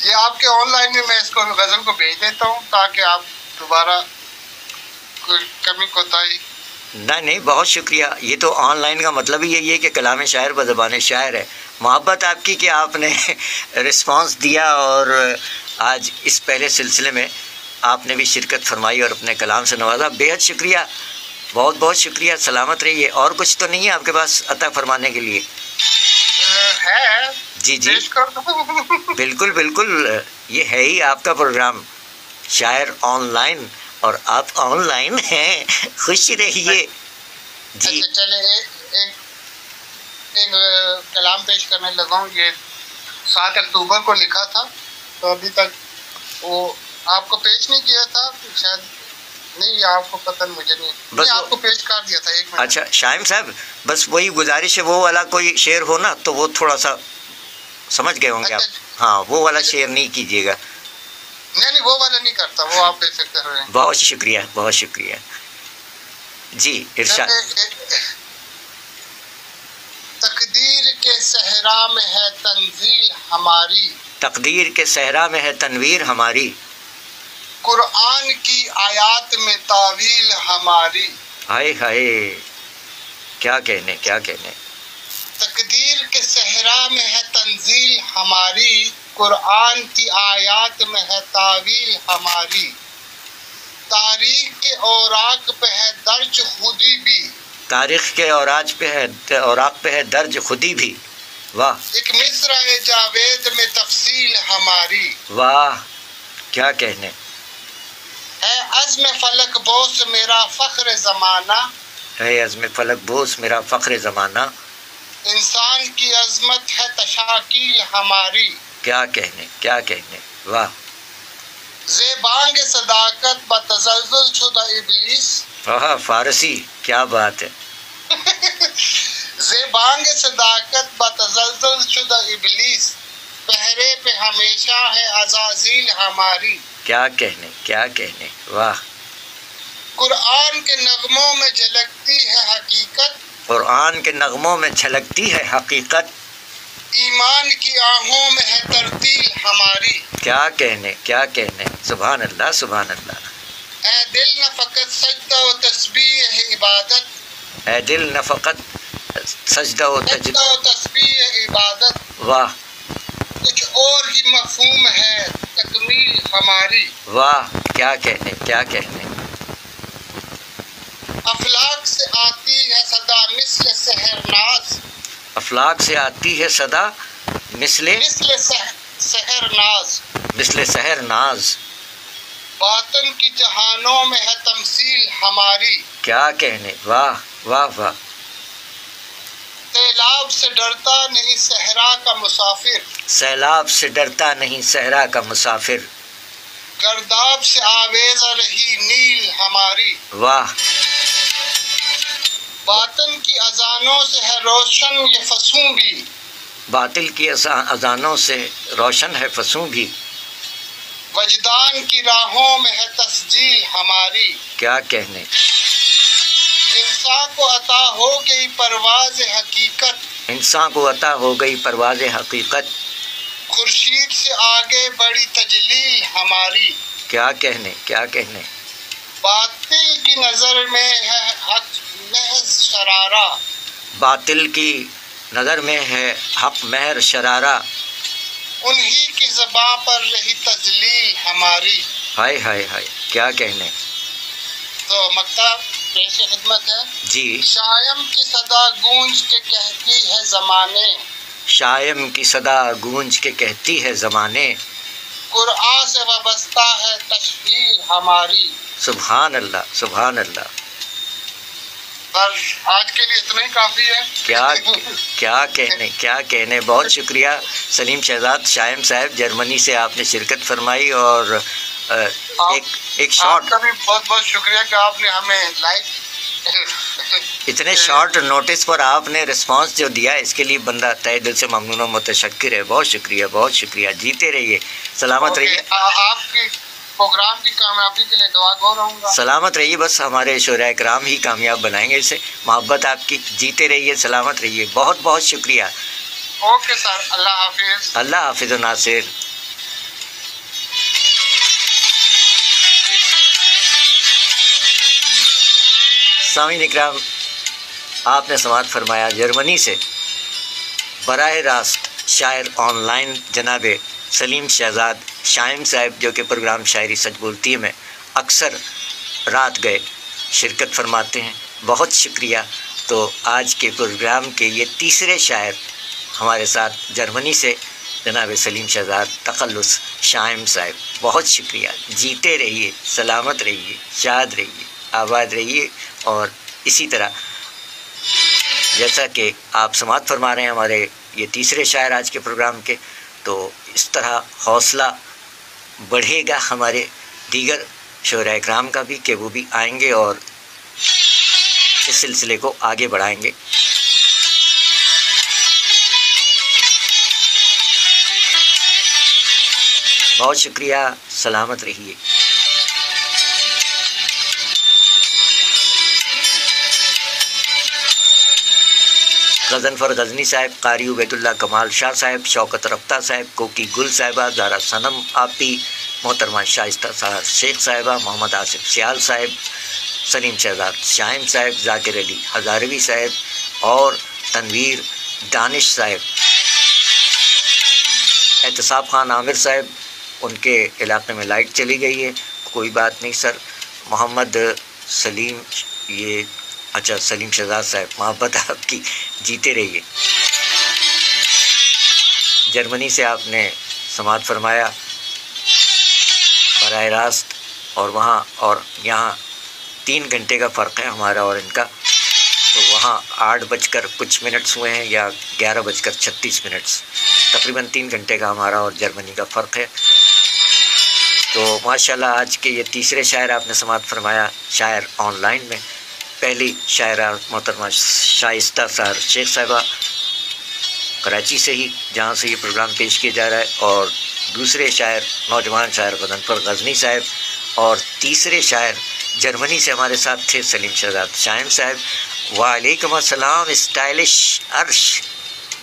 یہ آپ کے آن لائن میں اس کو غزل کو بھیج دیتا ہوں تاکہ آپ دوبارہ کوئی کمی کوتاہی. نہیں بہت شکریہ. یہ تو آن لائن کا مطلب ہی یہی ہے کہ کلام شاعر بزبان شاعر ہے. محبت آپ کی کہ آپ نے رسپانس دیا اور آج اس پہلے سلسلے میں آپ نے بھی شرکت فرمائی اور اپنے کلام سے نوازا. بےحد شکریہ, بہت بہت شکریہ. سلامت رہیے. اور کچھ تو نہیں ہے آپ کے پاس عطا فرمانے کے لیے؟ ہے جی جی بالکل بالکل, یہ ہے ہی آپ کا پروگرام شاعر آن لائن اور آپ آن لائن ہیں. خوش رہیے. جی چلے ایک کلام پیش کرنے لگا ہوں. یہ 7 اکتوبر کو لکھا تھا تو ابھی تک وہ آپ کو پیش نہیں کیا تھا شاید. نہیں آپ کو پتہ مجھے نہیں, آپ کو پیش کر دیا تھا. ایک منٹ. اچھا شائم صاحب, بس وہی گزارش ہے وہ والا کوئی شعر ہو نا تو وہ تھوڑا سا سمجھ گئے ہوں گے آپ. ہاں وہ والا شعر نہیں کیجیے گا. نہیں وہ والا نہیں کرتا, وہ آپ بے فکر رہے ہیں. بہت شکریہ بہت شکریہ. جی ارشاد. تقدیر کے صحرا میں ہے تنزیل ہماری, تقدیر کے صحرا میں ہے تنویر ہماری, قرآن کی آیات میں تعویل ہماری. ہائے ہائے کیا کہنے کیا کہنے. تقدیر کے صحرا میں ہے تنزیل ہماری, قرآن کی آیات میں ہے تعویل ہماری. تاریخ کے اوراق پہ ہے درج خودی بھی, تاریخ کے اوراق پہ ہے درج خودی بھی. واہ. ایک مصرع جاوید میں تفصیل ہماری. واہ کیا کہنے. ہے عزم فلک بوس میرا فخر زمانہ, ہے عزم فلک بوس میرا فخر زمانہ. انسان کی عظمت ہے تشاکیل ہماری. کیا کہنے کیا کہنے. واہ. زیبانگ صداقت بتزلزل شدہ ابلیس. واہ فارسی کیا بات ہے. زیبانگ صداقت بتزلزل شدہ ابلیس, پہرے پہ ہمیشہ ہے عزازیل ہماری. کیا کہنے کیا کہنے. واہ. قرآن کے نغموں میں جھلکتی ہے حقیقت, قرآن کے نغموں میں چھلکتی ہے حقیقت. ایمان کی آہوں میں ہے ترتیل ہماری. کیا کہنے کیا کہنے. سبحان اللہ سبحان اللہ. اے دل نہ فقط سجدہ و تسبیح ہے عبادت, اے دل نہ فقط سجدہ و تسبیح ہے عبادت. واہ. کچھ اور ہی مفہوم ہے تکمیل ہماری. واہ کیا کہنے کیا کہنے. افلاک سے آتی ہے صدا مثل سحر ناز, افلاک سے آتی ہے صدا مثل سحر ناز. مثل سحر ناز. باطن کی جہانوں میں ہے تمثیل ہماری. کیا کہنے. واہ واہ واہ. سیلاب سے ڈرتا نہیں صحرا کا مسافر, سیلاب سے ڈرتا نہیں صحرا کا مسافر. گرداب سے آویزہ رہی نیل ہماری. واہ. باطن کی اذانوں سے ہے روشن یہ فسوں بھی, باطل کی اذانوں سے روشن ہے فسوں بھی. وجدان کی راہوں میں ہے تسجیل ہماری. کیا کہنے. انسان کو عطا ہو گئی پرواز حقیقت, انسان کو عطا ہو گئی پرواز حقیقت. خورشید سے آگے بڑی تجلیل ہماری. کیا کہنے کیا کہنے. باطل کی نظر میں ہے حق محض شرارہ, باطل کی نظر میں ہے حق مہر شرارہ. انہی کی زباں پر رہی تذلیل ہماری. ہائے ہائے ہائے کیا کہنے. تو مقطع پیش خدمت ہے. جی. شایم کی صدا گونج کے کہتی ہے زمانے, شایم کی صدا گونج کے کہتی ہے زمانے. قرآن سے وابستہ ہے تشبیہ ہماری. سبحان اللہ سبحان اللہ. بس آج کے لیے اتنا ہی کافی ہے. کیا کہنے کیا کہنے. بہت شکریہ سلیم شہزاد شائم صاحب, جرمنی سے آپ نے شرکت فرمائی اور ایک شارٹ. آپ کا بھی بہت بہت شکریہ کہ آپ نے ہمیں لائک اتنے شارٹ نوٹس پر آپ نے رسپانس جو دیا اس کے لیے بندہ تہہ دل سے ممنون و متشکر ہے. بہت شکریہ بہت شکریہ. جیتے رہیے سلامت رہیے. آپ کی پروگرام کی کامیابی کے لیے دعا گو رہوں گا. سلامت رہیے. بس ہمارے شعراء کرام ہی کامیاب بنائیں گے اسے. محبت آپ کی. جیتے رہیے سلامت رہیے. بہت بہت شکریہ. اوکے سر, اللہ حافظ. اللہ حافظ و ناصر. سامعین اکرام، آپ نے سماعت فرمایا جرمنی سے براہ راست شاعر آن لائن جناب سلیم شہزاد شائم صاحب، جو کہ پروگرام شاعری سچ بولتی ہے میں اکثر رات گئے شرکت فرماتے ہیں. بہت شکریہ. تو آج کے پروگرام کے یہ تیسرے شاعر ہمارے ساتھ جرمنی سے جناب سلیم شہزاد تخلص شائم صاحب. بہت شکریہ. جیتے رہیے، سلامت رہیے، شاد رہیے، آباد رہیے. اور اسی طرح جیسا کہ آپ سماعت فرما رہے ہیں ہمارے یہ تیسرے شاعر آج کے پروگرام کے، تو اس طرح حوصلہ بڑھے گا ہمارے دیگر شعراء اکرام کا بھی کہ وہ بھی آئیں گے اور اس سلسلے کو آگے بڑھائیں گے. بہت شکریہ. سلامت رہیے. غضنفر غزنی صاحب، قاری عبید اللہ کمال شاہ صاحب، شوکت رفتہ صاحب، کوکی گل صاحبہ، زارا صنم آپی، محترمہ شائستہ سہر شیخ صاحبہ، محمد آصف سیال صاحب، سلیم شہزاد شائم صاحب، ذاکر علی ہزاروی صاحب اور تنویر دانش صاحب، احتساب خان عامر صاحب. ان کے علاقے میں لائٹ چلی گئی ہے، کوئی بات نہیں سر. محمد سلیم، یہ اچھا سلیم شہزاد صاحب، محبت آپ کی، جیتے رہیے. جرمنی سے آپ نے سماعت فرمایا براہ راست، اور وہاں اور یہاں 3 گھنٹے کا فرق ہے ہمارا اور ان کا. تو وہاں 8:00 ہوئے ہیں یا 11:36، تقریباً 3 گھنٹے کا ہمارا اور جرمنی کا فرق ہے. تو ماشاءاللہ آج کے یہ تیسرے شاعر آپ نے سماعت فرمایا شاعر آن لائن میں. پہلی شاعرہ محترمہ شائستہ سہر شیخ صاحبہ کراچی سے ہی، جہاں سے یہ پروگرام پیش کیا جا رہا ہے، اور دوسرے شاعر نوجوان شاعر غضنفر غزنی صاحب، اور تیسرے شاعر جرمنی سے ہمارے ساتھ تھے سلیم شہزاد شائم صاحب. وعلیکم السلام. اسٹائلش عرش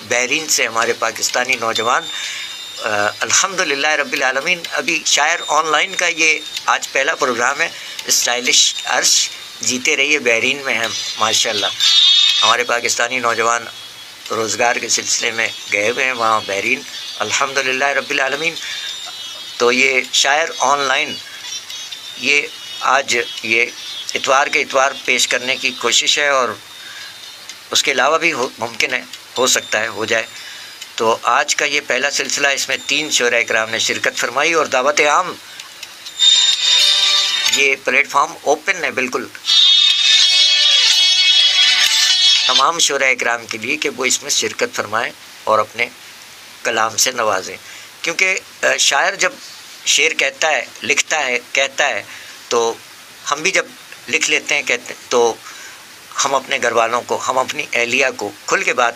بحرین سے ہمارے پاکستانی نوجوان. الحمدللہ رب العالمین. ابھی شاعر آن لائن کا یہ آج پہلا پروگرام ہے. اسٹائلش عرش، جیتے رہیے. بحرین میں ہیں ماشاءاللہ. ہمارے پاکستانی نوجوان روزگار کے سلسلے میں گئے ہوئے ہیں وہاں بحرین. الحمدللہ رب العالمین. تو یہ شاعر آن لائن یہ آج یہ اتوار کے اتوار پیش کرنے کی کوشش ہے، اور اس کے علاوہ بھی ممکن ہے، ہو سکتا ہے ہو جائے. تو آج کا یہ پہلا سلسلہ، اس میں 3 شعراء اکرام نے شرکت فرمائی، اور دعوت عام، یہ پلیٹ فارم اوپن ہے بالکل تمام شعراء اکرام کے لیے کہ وہ اس میں شرکت فرمائیں اور اپنے کلام سے نوازیں. کیونکہ شاعر جب شعر کہتا ہے، لکھتا ہے، کہتا ہے، تو ہم بھی جب لکھ لیتے ہیں کہتے ہیں، تو ہم اپنے گھر والوں کو، ہم اپنی اہلیہ کو کھل کے بات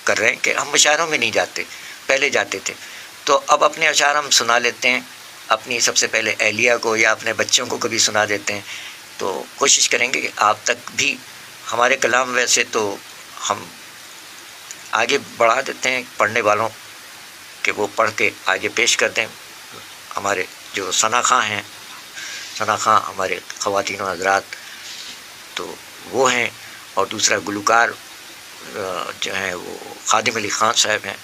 کر رہے ہیں کہ ہم مشاعروں میں نہیں جاتے، پہلے جاتے تھے. تو اب اپنے اشعار ہم سنا لیتے ہیں اپنی سب سے پہلے اہلیہ کو یا اپنے بچوں کو کبھی سنا دیتے ہیں. تو کوشش کریں گے کہ آپ تک بھی ہمارے کلام، ویسے تو ہم آگے بڑھا دیتے ہیں پڑھنے والوں کہ وہ پڑھ کے آگے پیش کر دیں. ہمارے جو ثنا خواں ہیں، ثنا خواں ہمارے خواتین و حضرات تو وہ ہیں، اور دوسرا گلوکار جو ہیں وہ خادم علی خان صاحب ہیں.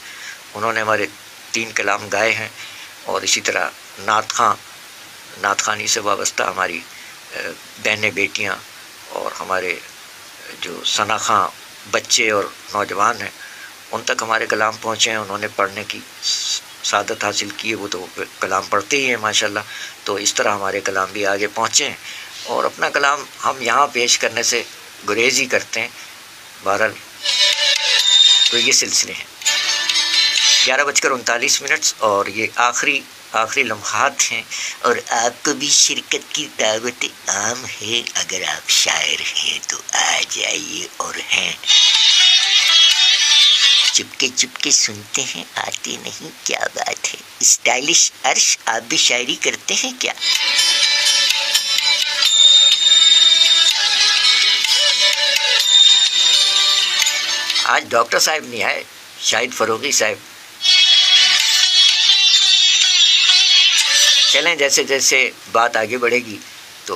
انہوں نے ہمارے 3 کلام گائے ہیں. اور اسی طرح نعت خواں، نعت خوانی سے وابستہ ہماری بہنیں بیٹیاں اور ہمارے جو ثنا خواں بچے اور نوجوان ہیں، ان تک ہمارے کلام پہنچے ہیں. انہوں نے پڑھنے کی سعادت حاصل کی ہے، وہ تو کلام پڑھتے ہی ہیں ماشاءاللہ. تو اس طرح ہمارے کلام بھی آگے پہنچے ہیں، اور اپنا کلام ہم یہاں پیش کرنے سے گریز ہی کرتے ہیں. بہرحال تو یہ سلسلے ہیں. 11:39 اور یہ آخری لمحات ہیں، اور آپ کو بھی شرکت کی دعوت عام ہے. اگر آپ شاعر ہیں تو آ جائیے، اور ہیں چپکے سنتے ہیں، آتے نہیں، کیا بات ہے. اسٹائلش عرش، آپ بھی شاعری کرتے ہیں کیا؟ آج ڈاکٹر صاحب نہیں آئے، شاہد فروغی صاحب. چلیں جیسے جیسے بات آگے بڑھے گی تو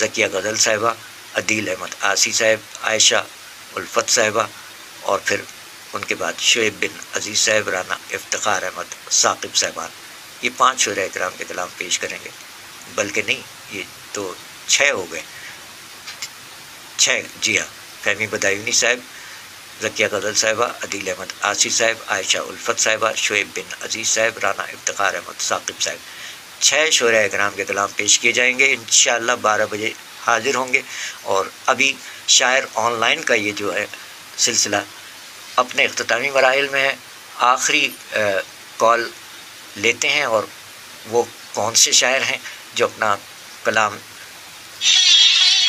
ذکیہ غزل صاحبہ، عدیل احمد آسی صاحب، عائشہ الفت صاحبہ، اور پھر ان کے بعد شعیب بن عزیز صاحب، رانا افتخار احمد ثاقب صاحبان. یہ 5 شعراء کرام کے کلام پیش کریں گے، بلکہ نہیں، یہ تو 6 ہو گئے، 6. جی ہاں، فہمی بدایونی صاحب، ذکیہ غزل صاحبہ، عدیل احمد آسی صاحب، عائشہ الفت صاحبہ، شعیب بن عزیز صاحب، رانا افتخار احمد ثاقب صاحب. 6 شعراء کرام کے کلام پیش کیے جائیں گے. انشاءاللہ 12 بجے حاضر ہوں گے. اور ابھی شاعر آن لائن کا یہ جو ہے سلسلہ اپنے اختتامی مراحل میں ہے. آخری کال لیتے ہیں، اور وہ کون سے شاعر ہیں جو اپنا کلام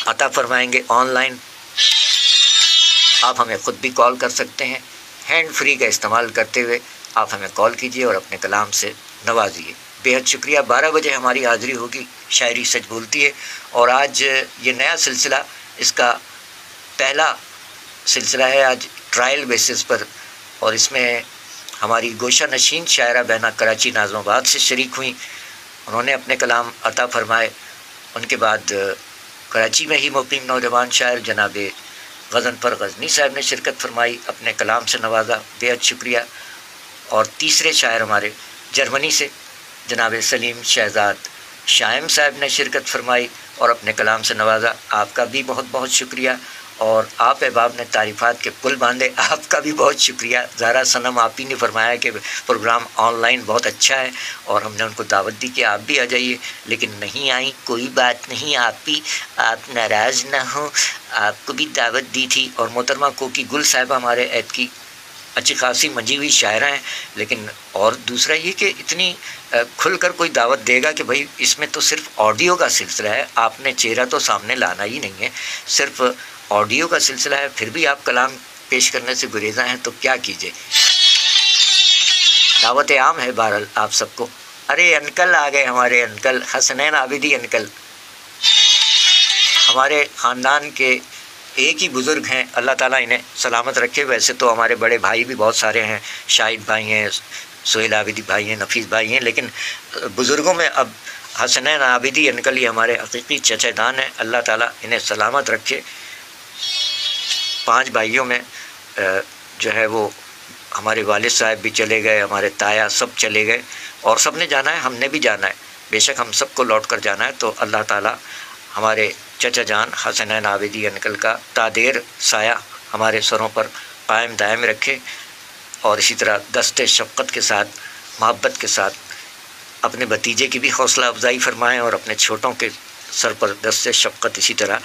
عطا فرمائیں گے آن لائن. آپ ہمیں خود بھی کال کر سکتے ہیں، ہینڈ فری کا استعمال کرتے ہوئے آپ ہمیں کال کیجئے اور اپنے کلام سے نوازیے. بےحد شکریہ. 12 بجے ہماری حاضری ہوگی. شاعری سچ بولتی ہے. اور آج یہ نیا سلسلہ، اس کا پہلا سلسلہ ہے آج ٹرائل بیسس پر، اور اس میں ہماری گوشہ نشین شاعرہ بہنہ کراچی ناظم آباد سے شریک ہوئیں. انہوں نے اپنے کلام عطا فرمائے. ان کے بعد کراچی میں ہی مقیم نوجوان شاعر جناب غضنفر غزنی صاحب نے شرکت فرمائی، اپنے کلام سے نوازا. بےحد شکریہ. اور تیسرے شاعر ہمارے جرمنی سے جناب سلیم شہزاد شائم صاحب نے شرکت فرمائی اور اپنے کلام سے نوازا. آپ کا بھی بہت بہت شکریہ. اور آپ احباب نے تعریفات کے پل باندھے، آپ کا بھی بہت شکریہ. زہرا صنم آپ ہی نے فرمایا کہ پروگرام آن لائن بہت اچھا ہے، اور ہم نے ان کو دعوت دی کہ آپ بھی آ جائیے، لیکن نہیں آئیں. کوئی بات نہیں، آپ ناراض نہ ہوں، آپ کو بھی دعوت دی تھی. اور محترمہ کوکی گل صاحبہ ہمارے عید کی اچھی خاصی منجی ہوئی شاعرہ ہیں. لیکن اور دوسرا یہ کہ اتنی کھل کر کوئی دعوت دے گا کہ بھائی اس میں تو صرف آڈیو کا سلسلہ ہے، آپ نے چہرہ تو سامنے لانا ہی نہیں ہے، صرف آڈیو کا سلسلہ ہے، پھر بھی آپ کلام پیش کرنے سے گریزاں ہیں، تو کیا کیجئے. دعوت عام ہے بہرحال آپ سب کو. ارے انکل آ گئے، ہمارے انکل حسنین عابدی انکل، ہمارے خاندان کے ایک ہی بزرگ ہیں. اللہ تعالیٰ انہیں سلامت رکھے. ویسے تو ہمارے بڑے بھائی بھی بہت سارے ہیں، شاہد بھائی ہیں، سہیل عابدی بھائی ہیں، نفیس بھائی ہیں، لیکن بزرگوں میں اب حسنین عابدی انکل ہی ہمارے حقیقی چچا جان ہیں. اللہ تعالیٰ انہیں سلامت رکھے. 5 بھائیوں میں جو ہے وہ ہمارے والد صاحب بھی چلے گئے، ہمارے تایا سب چلے گئے، اور سب نے جانا ہے، ہم نے بھی جانا ہے. بے شک ہم سب کو لوٹ کر جانا ہے. تو اللہ تعالیٰ ہمارے چچا جان حسنین عابدی انکل کا تادیر سایہ ہمارے سروں پر قائم دائم رکھے، اور اسی طرح دست شفقت کے ساتھ، محبت کے ساتھ اپنے بھتیجے کی بھی حوصلہ افزائی فرمائیں، اور اپنے چھوٹوں کے سر پر دست شفقت اسی طرح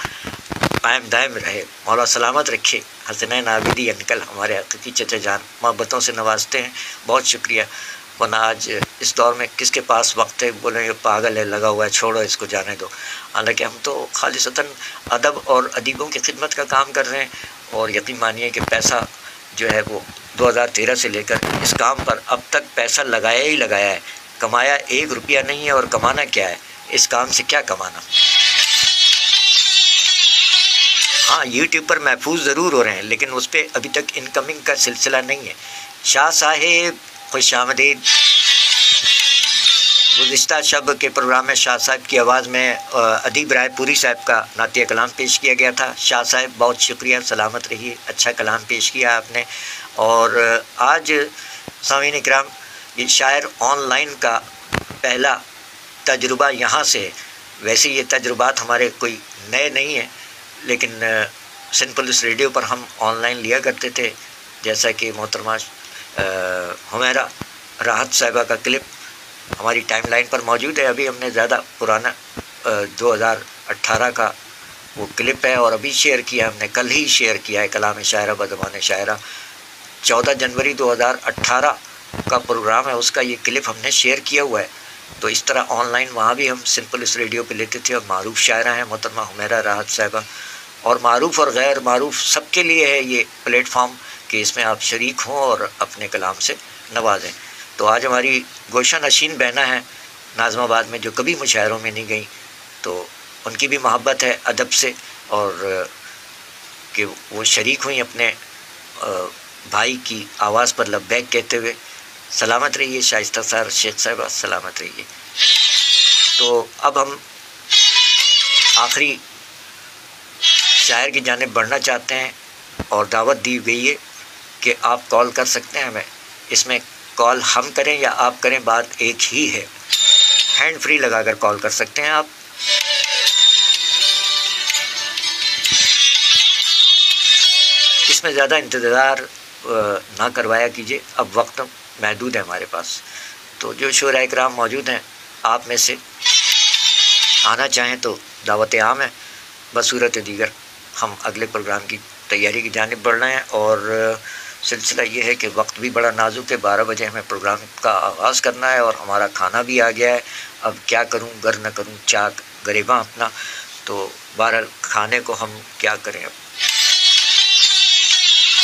قائم دائم رہے. مولا سلامت رکھے. حسنین عابدی انکل ہمارے حقیقی چچا جان محبتوں سے نوازتے ہیں. بہت شکریہ. ورنہ آج اس دور میں کس کے پاس وقت ہے، بولیں یہ پاگل ہے، لگا ہوا ہے، چھوڑو اس کو، جانے دو. حالانکہ ہم تو خالصتاً ادب اور ادیبوں کی خدمت کا کام کر رہے ہیں، اور یقین مانیے کہ پیسہ جو ہے وہ 2013 سے لے کر اس کام پر اب تک پیسہ لگایا ہی لگایا ہے. کمایا 1 روپیہ نہیں ہے، اور کمانا کیا ہے، اس کام سے کیا کمانا. ہاں یوٹیوب پر محفوظ ضرور ہو رہے ہیں، لیکن اس پہ ابھی تک انکمنگ کا سلسلہ نہیں ہے. شاہ صاحب خوش آمدید. گزشتہ شب کے پروگرام میں شاہ صاحب کی آواز میں ادیب رائے پوری صاحب کا نعتیہ کلام پیش کیا گیا تھا. شاہ صاحب بہت شکریہ، سلامت رہیے، اچھا کلام پیش کیا آپ نے. اور آج سامعین اکرام یہ شاعر آن لائن کا پہلا تجربہ یہاں سے. ویسے یہ تجربات ہمارے کوئی نئے نہیں ہیں، لیکن سندھ پولیس ریڈیو پر ہم آن لائن لیا کرتے تھے. جیسا کہ محترمہ حمیرہ راحت صاحبہ کا کلپ ہماری ٹائم لائن پر موجود ہے. ابھی ہم نے زیادہ پرانا 2018 کا وہ کلپ ہے، اور ابھی شیئر کیا ہم نے، کل ہی شیئر کیا ہے کلام شاعرہ بزبان شاعرہ. 14 جنوری 2018 کا پروگرام ہے، اس کا یہ کلپ ہم نے شیئر کیا ہوا ہے. تو اس طرح آن لائن وہاں بھی ہم سندھ پولیس ریڈیو پہ لیتے تھے. اور معروف شاعرہ ہیں محترمہ حمیرہ راحت صاحبہ، اور معروف اور غیر معروف سب کے لیے ہے یہ پلیٹ فارم کہ اس میں آپ شریک ہوں اور اپنے کلام سے نوازیں. تو آج ہماری گوشہ نشین بہنہ ہیں ناظم آباد میں جو کبھی مشاعروں میں نہیں گئیں، تو ان کی بھی محبت ہے ادب سے، اور کہ وہ شریک ہوئیں اپنے بھائی کی آواز پر لبیک کہتے ہوئے. سلامت رہیے شائستہ سار شیخ صاحبہ، سلامت رہیے. تو اب ہم آخری شاعر کی جانب بڑھنا چاہتے ہیں اور دعوت دی گئی ہے کہ آپ کال کر سکتے ہیں ہمیں، اس میں کال ہم کریں یا آپ کریں بات ایک ہی ہے، ہینڈ فری لگا کر کال کر سکتے ہیں آپ۔ اس میں زیادہ انتظار نہ کروایا کیجیے، اب وقت محدود ہے ہمارے پاس، تو جو شعراء کرام موجود ہیں آپ میں سے آنا چاہیں تو دعوت عام ہے، بصورت دیگر ہم اگلے پروگرام کی تیاری کی جانب بڑھ رہے ہیں، اور سلسلہ یہ ہے کہ وقت بھی بڑا نازک ہے، 12 بجے ہمیں پروگرام کا آغاز کرنا ہے اور ہمارا کھانا بھی آ گیا ہے، اب کیا کروں گر نہ کروں چاک گریباں اپنا، تو بہرحال کھانے کو ہم کیا کریں اب،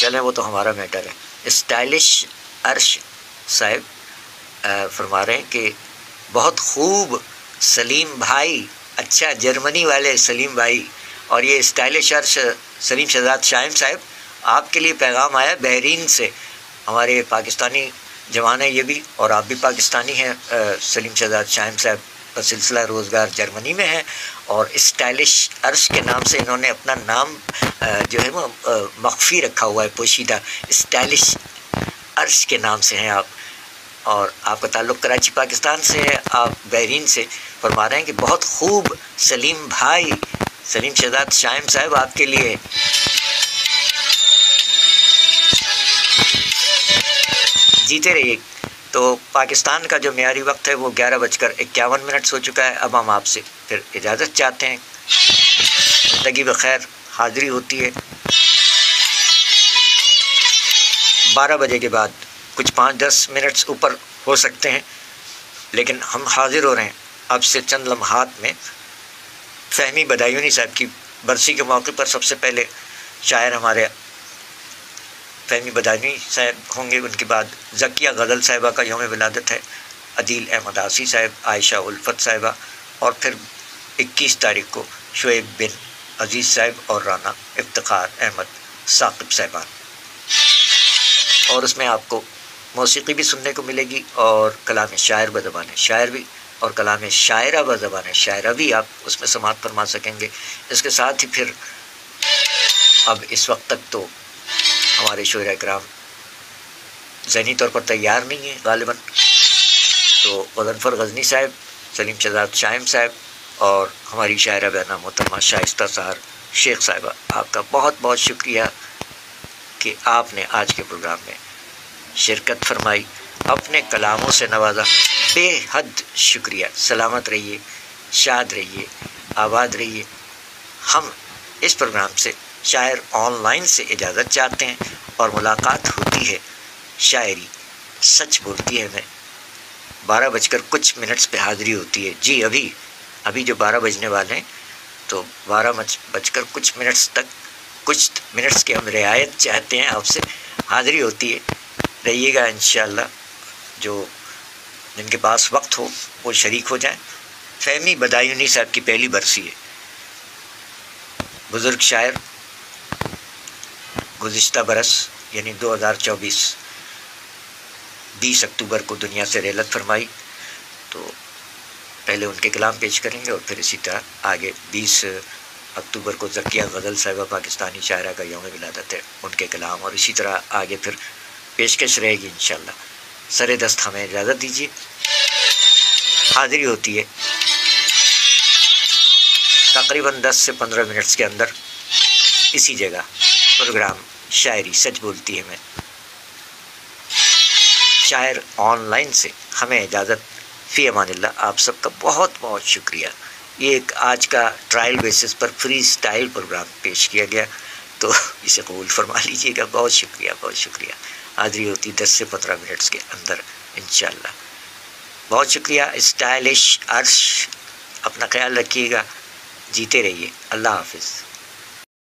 چلیں وہ تو ہمارا میٹر ہے۔ اسٹائلش عرش صاحب فرما رہے ہیں کہ بہت خوب سلیم بھائی، اچھا جرمنی والے سلیم بھائی، اور یہ اسٹائلش عرش سلیم شہزاد شائم صاحب آپ کے لیے پیغام آیا بحرین سے، ہمارے پاکستانی جوان ہیں یہ بھی، اور آپ بھی پاکستانی ہیں، سلیم شہزاد شائم صاحب سلسلہ روزگار جرمنی میں ہیں، اور اسٹائلش عرش کے نام سے انہوں نے اپنا نام جو ہے وہ مخفی رکھا ہوا ہے، پوشیدہ، اسٹائلش عرش کے نام سے ہیں آپ، اور آپ کا تعلق کراچی پاکستان سے ہے، آپ بحرین سے فرما رہے ہیں کہ بہت خوب سلیم بھائی، سلیم شہزاد شائم صاحب آپ کے لیے جیتے رہیے۔ تو پاکستان کا جو معیاری وقت ہے وہ 11:51 ہو چکا ہے، اب ہم آپ سے پھر اجازت چاہتے ہیں، زندگی بخیر حاضری ہوتی ہے 12 بجے کے بعد، کچھ 5-10 منٹس اوپر ہو سکتے ہیں، لیکن ہم حاضر ہو رہے ہیں اب سے چند لمحات میں۔ فہمی بدایونی صاحب کی برسی کے موقع پر سب سے پہلے شاعر ہمارے فہمی بدایونی صاحب ہوں گے، ان کے بعد ذکیہ غزل صاحبہ کا یوم ولادت ہے، عدیل احمد آسی صاحب، عائشہ الفت صاحبہ، اور پھر 21 تاریخ کو شعیب بن عزیز صاحب اور رانا افتخار احمد ثاقب صاحبان، اور اس میں آپ کو موسیقی بھی سننے کو ملے گی اور کلام شاعر بزبان شاعر بھی، اور کلام شاعرہ بزبان شاعرہ بھی آپ اس میں سماعت فرما سکیں گے۔ اس کے ساتھ ہی پھر اب اس وقت تک تو ہمارے شعراء کرام ذہنی طور پر تیار نہیں ہیں غالباً، تو غضنفر غزنی صاحب، سلیم شہزاد شائم صاحب اور ہماری شاعرہ بہنہ محترمہ شائستہ سحر شیخ صاحبہ، آپ کا بہت بہت شکریہ کہ آپ نے آج کے پروگرام میں شرکت فرمائی، اپنے کلاموں سے نوازا، بے حد شکریہ۔ سلامت رہیے، شاد رہیے، آباد رہیے۔ ہم اس پروگرام سے شاعر آن لائن سے اجازت چاہتے ہیں، اور ملاقات ہوتی ہے شاعری سچ بولتی ہے میں 12:00 پہ حاضری ہوتی ہے جی، ابھی جو 12 بجنے والے ہیں، تو 12:00 تک کچھ منٹس کی ہم رعایت چاہتے ہیں، آپ سے حاضری ہوتی ہے، رہیے گا انشاءاللہ۔ جو جن کے پاس وقت ہو وہ شریک ہو جائیں۔ فہمی بدایونی صاحب کی پہلی برسی ہے، بزرگ شاعر، گزشتہ برس یعنی 2024 20 اکتوبر کو دنیا سے رحلت فرمائی، تو پہلے ان کے کلام پیش کریں گے، اور پھر اسی طرح آگے 20 اکتوبر کو ذکیہ غزل صاحبہ پاکستانی شاعرہ کا یوم ولادت ہے، ان کے کلام، اور اسی طرح آگے پھر پیشکش رہے گی انشاءاللہ۔ سر دست ہمیں اجازت دیجیے، حاضری ہوتی ہے تقریباً 10 سے 15 منٹس کے اندر اسی جگہ، پروگرام شاعری سچ بولتی ہے میں، شاعر آن لائن سے ہمیں اجازت، فی امان اللہ۔ آپ سب کا بہت بہت شکریہ۔ یہ ایک آج کا ٹرائل بیسس پر فری سٹائل پروگرام پیش کیا گیا، تو اسے قبول فرما لیجیے گا۔ بہت شکریہ، بہت شکریہ۔ حاضری ہوتی 10 سے 15 منٹس کے اندر انشاءاللہ۔ بہت شکریہ اسٹائلش عرش، اپنا خیال رکھیے گا، جیتے رہیے، اللہ حافظ۔